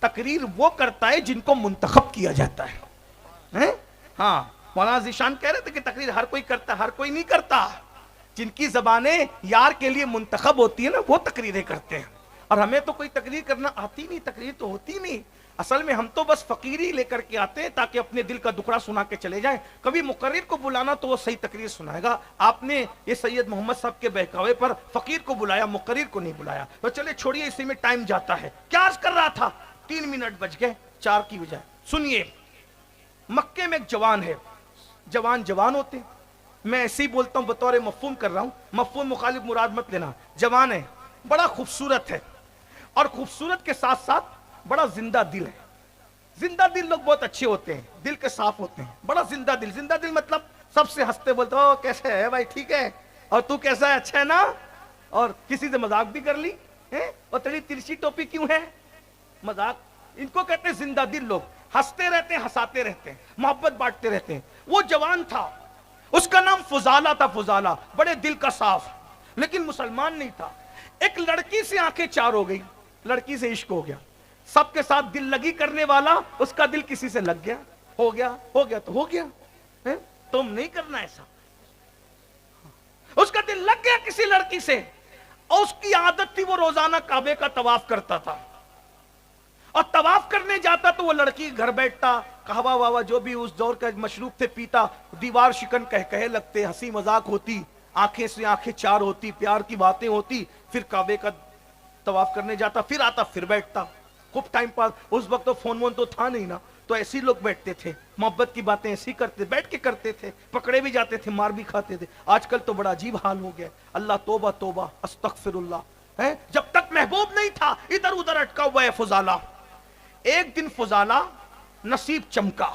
تقریر وہ کرتا ہے جن کو منتخب کیا جاتا ہے. ہاں مولانا ذیشان کہہ رہے تھے کہ تقریر ہر کوئی کرتا، ہر کوئی نہیں کرتا. جن کی زبانیں یار کے لیے منتخب ہوتی ہیں نا وہ تقریریں کرتے ہیں. اور ہمیں تو کوئی تقریر کرنا آتی نہیں، تقریر تو ہوتی نہیں. اصل میں ہم تو بس فقیری لے کر کے آتے ہیں تاکہ اپنے دل کا دکھڑا سنا کے چلے جائیں. کبھی مقرر کو بلانا تو وہ صحیح تقریر سنائے گا. آپ نے یہ سید محمد صاحب کے بہکاوے پر فقیر کو بلایا, مقرر کو نہیں بلایا. تو چلے چھوڑیے, اسی میں ٹائم جاتا ہے. کیا عرض کر رہا تھا, 3 منٹ بج گئے 4 کی بجائے. سنیے, مکے میں ایک جوان ہے. جوان ہوتے ہیں, میں ایسے ہی بولتا ہوں, بطور مفہوم کر رہا ہوں, مفہوم مخالف مراد مت لینا. جوان ہے, بڑا خوبصورت ہے, اور خوبصورت کے ساتھ ساتھ بڑا زندہ دل ہے. زندہ دل لوگ بہت اچھے ہوتے ہیں, دل کے صاف ہوتے ہیں. بڑا زندہ دل مطلب سب سے ہنستے بولتے, او کیسے ہے بھائی, ٹھیک ہے, اور تو کیسا ہے, اچھا ہے نا, اور کسی سے مذاق بھی کر لی, اور تیری ترچھی ٹوپی کیوں ہے, مذاق. ان کو کہتے ہیں زندہ دل لوگ. ہنستے رہتے ہیں, ہنساتے رہتے ہیں, محبت بانٹتے رہتے ہیں. وہ جوان تھا, اس کا نام فضالہ تھا. فضالہ بڑے دل کا صاف, لیکن مسلمان نہیں تھا. ایک لڑکی سے آنکھیں چار ہو گئی, لڑکی سے عشق ہو گیا. سب کے ساتھ دل لگی کرنے والا, اس کا دل کسی سے لگ گیا. ہو گیا تو ہو گیا, تم نہیں کرنا ایسا. اس کا دل لگ گیا کسی لڑکی سے, اور اس کی عادت تھی وہ روزانہ کعبے کا طواف کرتا تھا. اور طواف کرنے جاتا تو وہ لڑکی گھر بیٹھتا, قہوہ واوا جو بھی اس دور کا مشروب تھے پیتا. دیوار شکن کہے لگتے, ہنسی مذاق ہوتی, آنکھیں سے آنکھیں چار ہوتی, پیار کی باتیں ہوتی. پھر کعبے کا طواف کرنے جاتا, پھر آتا, پھر بیٹھتا. خوب ٹائم پاس. اس وقت تو فون تو تھا نہیں نا, تو ایسے لوگ بیٹھتے تھے, محبت کی باتیں ایسی کرتے, بیٹھ کے کرتے تھے. پکڑے بھی جاتے تھے, مار بھی کھاتے تھے. آج کل تو بڑا عجیب حال ہو گیا. اللہ توبہ توبہ, استغفر اللہ. جب تک محبوب نہیں تھا ادھر ادھر اٹکا ہوا ہے فضالہ. ایک دن فضالہ نصیب چمکا,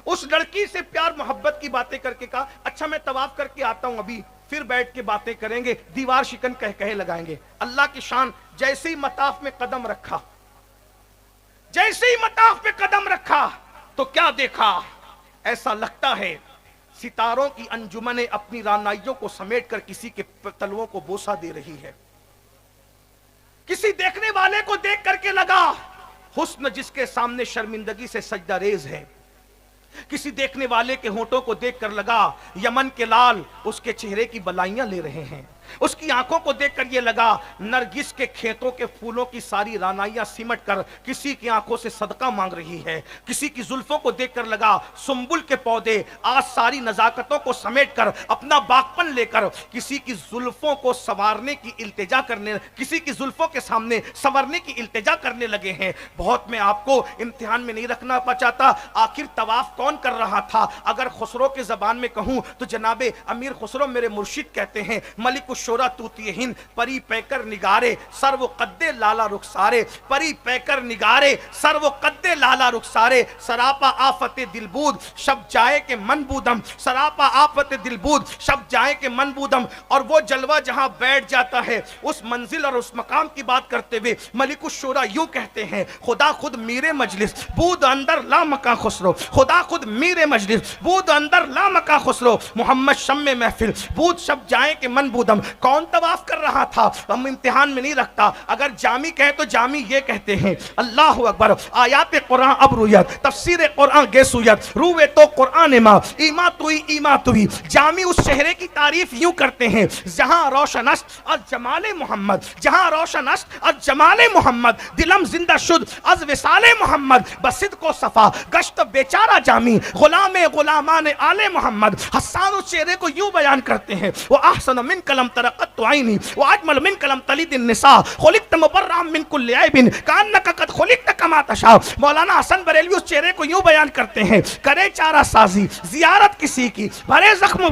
اس لڑکی سے پیار محبت کی باتیں کر کے کہا, اچھا میں طواف کر کے آتا ہوں, ابھی پھر بیٹھ کے باتیں کریں گے, دیوار شکن کہے لگائیں گے. اللہ کی شان, جیسے ہی مطاف میں قدم رکھا, جیسے ہی مطاف میں قدم رکھا تو کیا دیکھا, ایسا لگتا ہے ستاروں کی انجمنیں اپنی رانائیوں کو سمیٹ کر کسی کے تلووں کو بوسہ دے رہی ہے. کسی دیکھنے والے کو دیکھ کر کے لگا حسن جس کے سامنے شرمندگی سے سجدہ ریز ہے. کسی دیکھنے والے کے ہونٹوں کو دیکھ کر لگا یمن کے لال اس کے چہرے کی بلائیاں لے رہے ہیں. اس کی آنکھوں کو دیکھ کر یہ لگا نرگس کے کھیتوں کے پھولوں کی ساری رانائیاں سمٹ کر کسی کی آنکھوں سے صدقہ مانگ رہی ہے. کسی کی زلفوں کو دیکھ کر لگا سنبل کے پودے آج ساری نزاکتوں کو سمیٹ کر اپنا باغپن لے کر کسی کی زلفوں کو سنوارنے کی التجا کرنے, کسی کی زلفوں کے سامنے سنورنے کی التجا کرنے لگے ہیں. بہت میں آپ کو امتحان میں نہیں رکھنا چاہتا, آخر طواف کون کر رہا تھا. اگر خسرو کے زبان میں کہوں تو جناب امیر خسرو میرے مرشد کہتے ہیں, ملک شورا توتی ہند پری پیکر نگارے سر و قد لالا رخسارے, پری پیکر نگارے سر و قد لالا رخسارے, سراپا آفت دلبود شب جائے کے من بودم, سراپا آفت دلبود شب جائے کے من بودم. اور وہ جلوہ جہاں بیٹھ جاتا ہے اس منزل اور اس مقام کی بات کرتے ہوئے ملک الشورا یوں کہتے ہیں, خدا خود میرے مجلس بود اندر لا مکا خسرو, خدا خود میرے مجلس بود اندر لا مکا خسرو, محمد شم محفل بود شب جائے کے من بودم. کون طواف کر رہا تھا ہم امتحان میں نہیں رکھتا. اگر جامی کہے تو جامی یہ کہتے ہیں, اللہ اکبر, آیات قرآن اب رویت, تفسیر قرآن گیسویت, روے تو قرآن ما ایما توی ایما توی. جامی اس چہرے کی تعریف یوں کرتے ہیں جہاں روشن است از جمال محمد, جہاں روشن است از جمال محمد, دلم زندہ شد از وصال محمد, بصدق و صفا گشت بیچارہ جامی غلام غلامان آل محمد. حسان اس چہرے کو یوں بیان کرتے ہیں, وہ احسن من کلم ترقت عینی واجمل من کلم تلید النساء خلقت مبرئا من کل عیب کانک قد خلقت کما تشاء. مولانا حسن بریلوی اس چہرے کو یوں بیان کرتے ہیں, کرے چارہ سازی زیارت کسی کی, بھرے زخم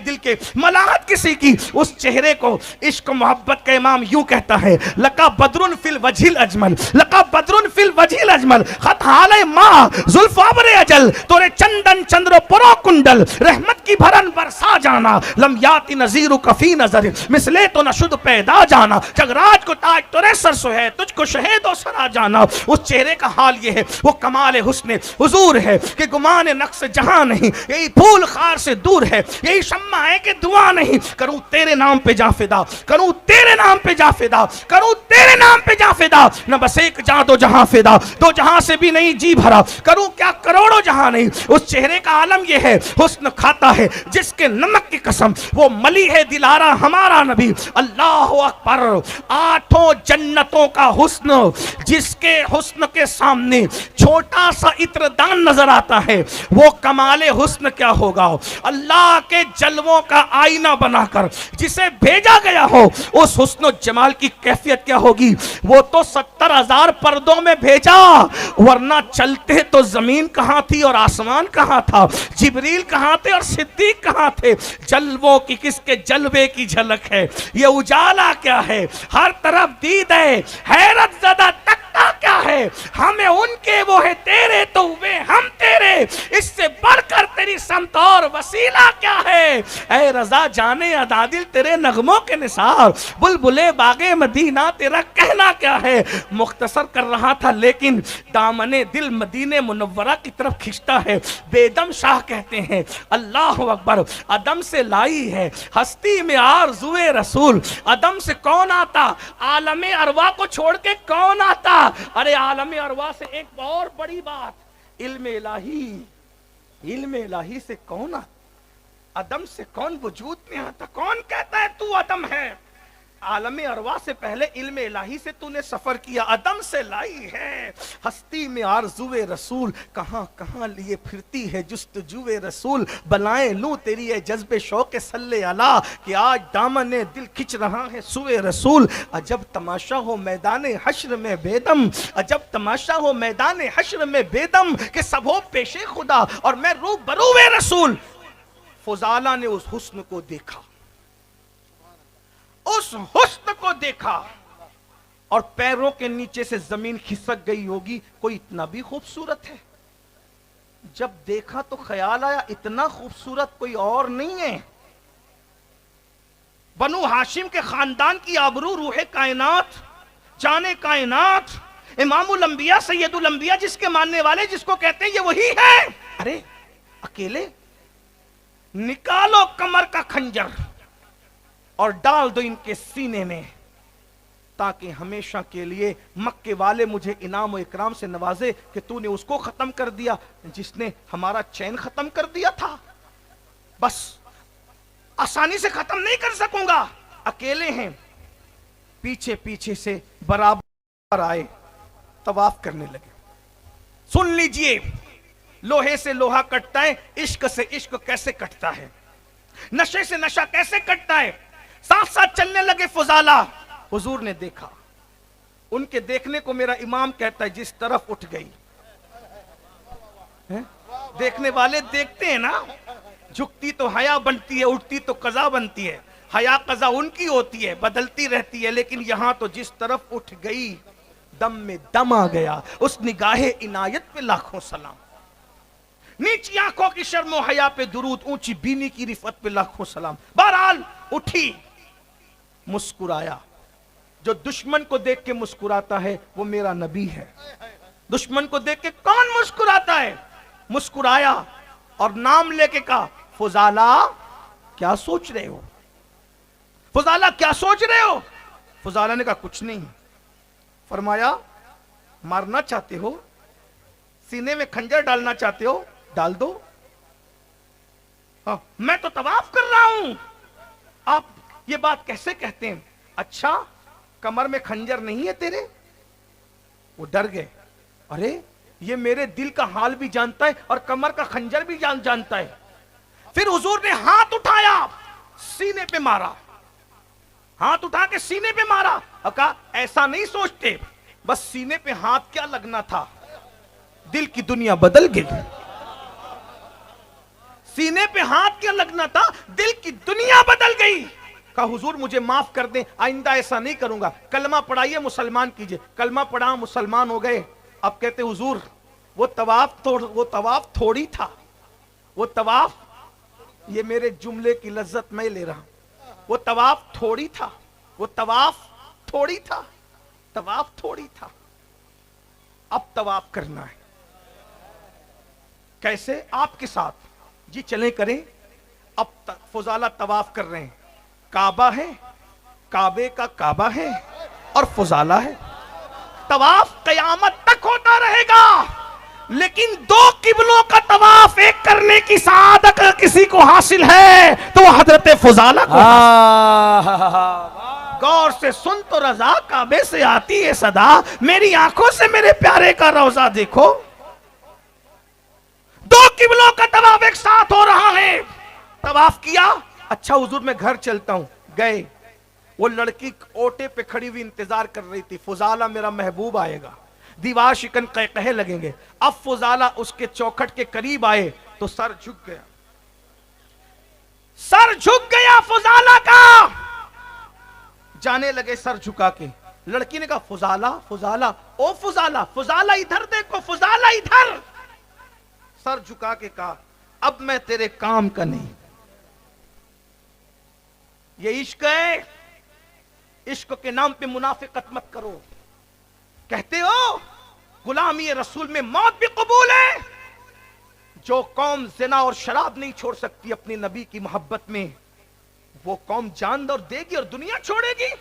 دل کے ملاحت کسی کی, اس چہرے کو عشق محبت کا امام یوں کہتا ہے, لقا بدر فی الوجہ الاجمل, لقا بدر فی الوجہ الاجمل, خط حال ماہ زلف ابر اجل, تورے چندن چندر پرو کنڈل, رحمت کی بھرن برسا جانا, لم یاتی نظیر کفی نظر مثلے تو نشد پیدا جانا, جگراج کو تاج تورے سر سو ہے, تجھ کو شہید و سرا جانا. اس چہرے کا حال یہ ہے, وہ کمال حسن حضور ہے کہ گمان نقص جہاں نہیں, یہی پھول خار سے دور ہے, یہی شمع ہے کہ دعا نہیں. کروں تیرے نام پہ جا فدا, کروں تیرے نام پہ جا فدا, کروں تیرے نام پہ جا فدا, نہ بس ایک جہاں دو جہاں فدا, دو جہاں سے بھی نہیں جی بھرا, کروں کیا کروڑوں جہاں نہیں. اس چہرے کا عالم یہ ہے, حسن کھاتا ہے جس کے نمک کی قسم وہ ملی ہے دلارا ہمارا نبی. اللہ اکبر. 8 جنتوں کا حسن جس کے حسن کے سامنے چھوٹا سا عطردان نظر آتا ہے وہ کمال حسن کیا ہوگا. اللہ کے جلووں کا آئینہ بنا کر جسے بھیجا گیا ہو اس حسن و جمال کی کیفیت کیا ہوگی. وہ تو 70,000 پردوں میں بھیجا ورنہ چلتے تو زمین کہاں تھی اور آسمان کہاں تھا, جبریل کہاں تھے اور صدیق کہاں تھے. جلووں کی کس کے جلوے کی جھلک ہے, یہ اجالا کیا ہے, ہر طرف دید ہے, حیرت زدہ تکتا کیا ہے. ہمیں ان کے وہ ہے تیرے تو ہوئے ہم تیرے, اس سے بڑھ کر تیری سمت اور وسیلہ کیا ہے. اے رضا جانے عدادل تیرے نغموں کے نثار, بلبلے باغ مدینہ تیرا کہنا کیا ہے. مختصر کر رہا تھا لیکن دامن دل مدینہ منورہ کی طرف کھنچتا ہے. بیدم شاہ کہتے ہیں اللہ اکبر. عدم سے لائی ہے ہستی میں آرزوئے رسول, عدم سے کون آتا, عالم ارواح کو چھوڑ کے کون آتا. ارے عالم ارواح سے ایک اور بڑی بات, علم الہی, علم الہی سے کون آتا, عدم سے کون وجود میں آتا. کون کہتا ہے تو عدم ہے. عالم ارواح سے پہلے علم الہی سے تو نے سفر کیا, عدم سے لائی ہے ہستی میں آرزوئے رسول. کہاں کہاں لیے پھرتی ہے جستجوئے رسول, بلائیں لوں تیری ہے جذب شوق صلی اللہ کہ آج دامن دل کھچ رہا ہے سوئے رسول. عجب تماشا ہو میدان حشر میں بیدم, عجب تماشا ہو میدان حشر میں بیدم کہ سب ہو پیش خدا اور میں روبروئے رسول. فضالہ نے اس حسن کو دیکھا, اس حسن کو دیکھا اور پیروں کے نیچے سے زمین کھسک گئی ہوگی. کوئی اتنا بھی خوبصورت ہے. جب دیکھا تو خیال آیا اتنا خوبصورت کوئی اور نہیں ہے. بنو ہاشم کے خاندان کی آبرو, روح کائنات, جانے کائنات, امام الانبیاء سید الانبیاء جس کے ماننے والے جس کو کہتے ہیں یہ وہی ہے. ارے اکیلے نکالو کمر کا خنجر اور ڈال دو ان کے سینے میں تاکہ ہمیشہ کے لیے مکے والے مجھے انعام و اکرام سے نوازے کہ تو نے اس کو ختم کر دیا جس نے ہمارا چین ختم کر دیا تھا. بس آسانی سے ختم نہیں کر سکوں گا. اکیلے ہیں. پیچھے پیچھے سے برابر آئے, طواف کرنے لگے. سن لیجئے, لوہے سے لوہا کٹتا ہے, عشق سے عشق کیسے کٹتا ہے, نشے سے نشہ کیسے کٹتا ہے. ساتھ ساتھ چلنے لگے فضالہ. حضور نے دیکھا, ان کے دیکھنے کو میرا امام کہتا ہے جس طرف اٹھ گئی. دیکھنے والے دیکھتے ہیں نا, جھکتی تو حیا بنتی ہے, اٹھتی تو قضا بنتی ہے. حیا قضا ان کی ہوتی ہے, بدلتی رہتی ہے, لیکن یہاں تو جس طرف اٹھ گئی دم میں دم آ گیا. اس نگاہ عنایت پہ لاکھوں سلام, نیچی آنکھوں کی شرم و حیا پہ درود, اونچی بینی کی رفعت پہ لاکھوں سلام. بہرحال اٹھی, مسکرایا. جو دشمن کو دیکھ کے مسکراتا ہے وہ میرا نبی ہے. دشمن کو دیکھ کے کون مسکراتا ہے؟ مسکرایا اور نام لے کے کہا فضالہ کیا سوچ رہے ہو, فضالہ کیا سوچ رہے ہو. فضالہ نے کہا کچھ نہیں. فرمایا مارنا چاہتے ہو, سینے میں خنجر ڈالنا چاہتے ہو, ڈال دو. میں تو طواف کر رہا ہوں, آپ یہ بات کیسے کہتے ہیں؟ اچھا کمر میں خنجر نہیں ہے تیرے؟ وہ ڈر گئے. ارے یہ میرے دل کا حال بھی جانتا ہے اور کمر کا خنجر بھی جانتا ہے. پھر حضور نے ہاتھ اٹھایا, سینے پہ مارا, ہاتھ اٹھا کے سینے پہ مارا اور کہا ایسا نہیں سوچتے, بس سینے پہ ہاتھ کیا لگنا تھا, دل کی دنیا بدل گئی. سینے پہ ہاتھ کیا لگنا تھا, دل کی دنیا بدل گئی. کہا حضور مجھے معاف کر دیں, آئندہ ایسا نہیں کروں گا. کلمہ پڑھائیے, مسلمان کیجئے. کلمہ پڑھا, مسلمان ہو گئے. اب کہتے حضور وہ طواف تھوڑی تھا, وہ طواف, یہ میرے جملے کی لذت میں لے رہا ہوں, وہ طواف تھوڑی تھا, وہ طواف تھوڑی تھا, طواف تھوڑی تھا. اب طواف کرنا ہے. کیسے؟ آپ کے ساتھ. جی چلیں کریں. اب فضالہ طواف کر رہے ہیں. کعبہ ہے, کعبے کا کعبہ ہے اور فضالہ ہے. طواف قیامت تک ہوتا رہے گا, لیکن دو قبلوں کا طواف ایک کرنے کی سعادت کسی کو حاصل ہے تو وہ حضرت فضالہ کو غور سے سن تو رضا، کعبے سے آتی ہے صدا، میری آنکھوں سے میرے پیارے کا روضہ دیکھو. دو قبلوں کا طواف ایک ساتھ ہو رہا ہے. طواف کیا، اچھا حضور میں گھر چلتا ہوں، گئے. وہ لڑکی اوٹے پہ کھڑی ہوئی انتظار کر رہی تھی، فضالہ میرا محبوب آئے گا، دیوار شکن قہقہے لگیں گے. اب فضالہ اس کے چوکھٹ کے قریب آئے تو سر جھک گیا، سر جھک گیا فضالہ کا. جانے لگے سر جھکا کے. لڑکی نے کہا فضالہ فضالہ، او فضالہ، فضالہ ادھر دیکھو، فضالہ ادھر. سر جھکا کے کہا اب میں تیرے کام کا نہیں. یہ عشق ہے، عشق کے نام پہ منافقت مت کرو. کہتے ہو غلامی رسول میں موت بھی قبول ہے. جو قوم زنا اور شراب نہیں چھوڑ سکتی اپنے نبی کی محبت میں، وہ قوم جان اور دے گی اور دنیا چھوڑے گی.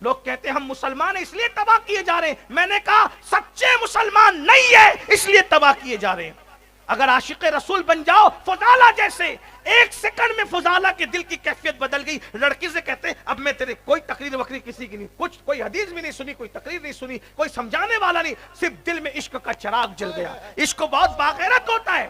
لوگ کہتے ہیں ہم مسلمان ہیں اس لیے تباہ کیے جا رہے ہیں. میں نے کہا سچے مسلمان نہیں ہے اس لیے تباہ کیے جا رہے ہیں. اگر عاشق رسول بن جاؤ فضالہ جیسے، ایک سیکنڈ میں فضالہ کے دل کی کیفیت بدل گئی. لڑکی سے کہتے اب میں تیرے کوئی تقریر وقری کسی کی نہیں، کچھ کوئی حدیث بھی نہیں سنی، کوئی تقریر نہیں سنی، کوئی سمجھانے والا نہیں، صرف دل میں عشق کا چراغ جل گیا. عشق بہت باغیرت ہوتا ہے،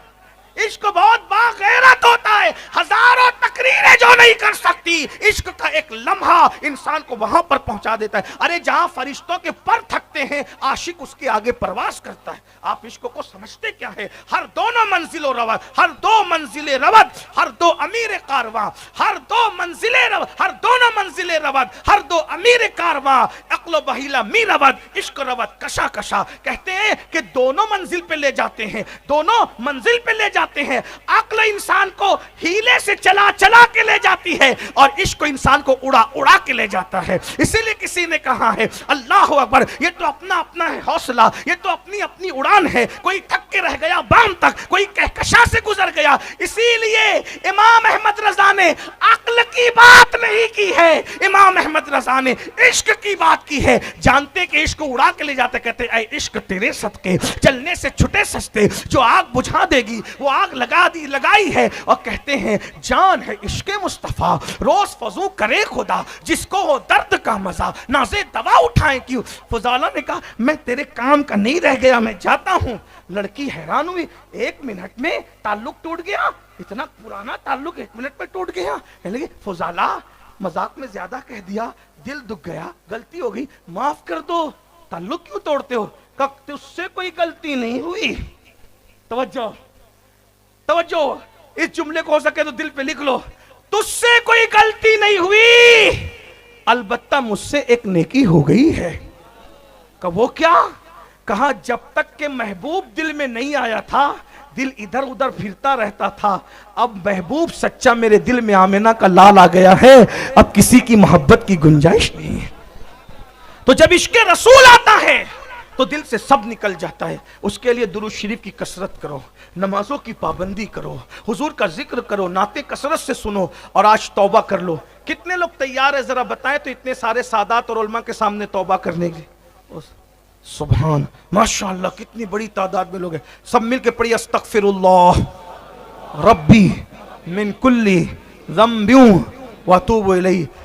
عشق بہت باغیرت ہوتا ہے. ہزاروں تقریریں جو نہیں کر سکتی، عشق کا ایک لمحہ انسان کو وہاں پر پہنچا دیتا ہے. ارے جہاں فرشتوں کے پر تھکتے ہیں عاشق اس کے آگے پرواز کرتا ہے. آپ عشق کو سمجھتے کیا ہے؟ ہر دونوں منزل و روت، ہر دو منزل روت، ہر دو امیر کارواں، ہر دو منزل روت، ہر دونوں منزل روت، ہر دو امیر کارواں، عقل و بحیلہ می روت، عشق روت کشا کشا. کہتے ہیں کہ دونوں منزل پہ لے جاتے ہیں، دونوں منزل پہ لے جاتے ہیں. عقل انسان کو ہیلے سے چلا چلا کے لے جاتی ہے اور عشق انسان کو اڑا اڑا کے لے جاتا ہے. اسی لیے کسی نے کہا ہے اللہ اکبر، یہ تو اپنا اپنا ہے حوصلہ، یہ تو اپنی اپنی اڑان ہے. کوئی تھک کے رہ گیا بام تک، کوئی کہکشاں سے گزر گیا. اسی لیے امام احمد رضا نے عقل کی بات نہیں کی ہے، امام احمد رضا نے عشق کی بات کی ہے. جانتے کہ عشق اڑا کے لے جاتے، کہتے اے عشق تیرے صدقے چلنے سے چھٹے سستے. جو آگ بجھا دے گی وہ آگ لگائی ہے. اور کہتے ہیں جان ہے عشق مصطفیٰ، روز فضو کرے خدا، جس کو ہو درد کا مزہ نازے دوا اٹھائیں کیوں. فضالہ نے کہا میں تیرے کام کا نہیں رہ گیا، میں جاتا ہوں. لڑکی حیران ہوئی، 1 منٹ میں تعلق ٹوٹ گیا، اتنا پرانا تعلق 1 منٹ میں ٹوٹ گیا. کہنے لگے فضالہ مذاق میں زیادہ کہہ دیا، دل دکھ گیا، غلطی ہو گئی، معاف کر دو. تعلق کیوں توڑتے ہو؟ کہ تجھ سے کوئی غلطی نہیں ہوئی. توجہ توجہ، اس جملے کو ہو سکے تو دل پہ لکھ لو. تجھ سے کوئی غلطی نہیں ہوئی، البتہ مجھ سے ایک نیکی ہو گئی ہے. کہ وہ کیا؟ کہا جب تک کہ محبوب دل میں نہیں آیا تھا دل ادھر ادھر پھرتا رہتا تھا، اب محبوب سچا میرے دل میں آمنہ کا لال آ گیا ہے، اب کسی کی محبت کی گنجائش نہیں ہے. تو جب عشق رسول آتا ہے تو دل سے سب نکل جاتا ہے. اس کے لیے درود شریف کی کثرت کرو، نمازوں کی پابندی کرو، حضور کا ذکر کرو، نعتیں کثرت سے سنو، اور آج توبہ کر لو. کتنے لوگ تیار ہے ذرا بتائیں تو اتنے سارے سادات اور علماء کے سامنے توبہ کرنے کے. سبحان ماشاءاللہ کتنی بڑی تعداد میں لوگ ہیں. سب مل کے پڑھی استغفر اللہ ربی من کل ذنب واتوب الیہ.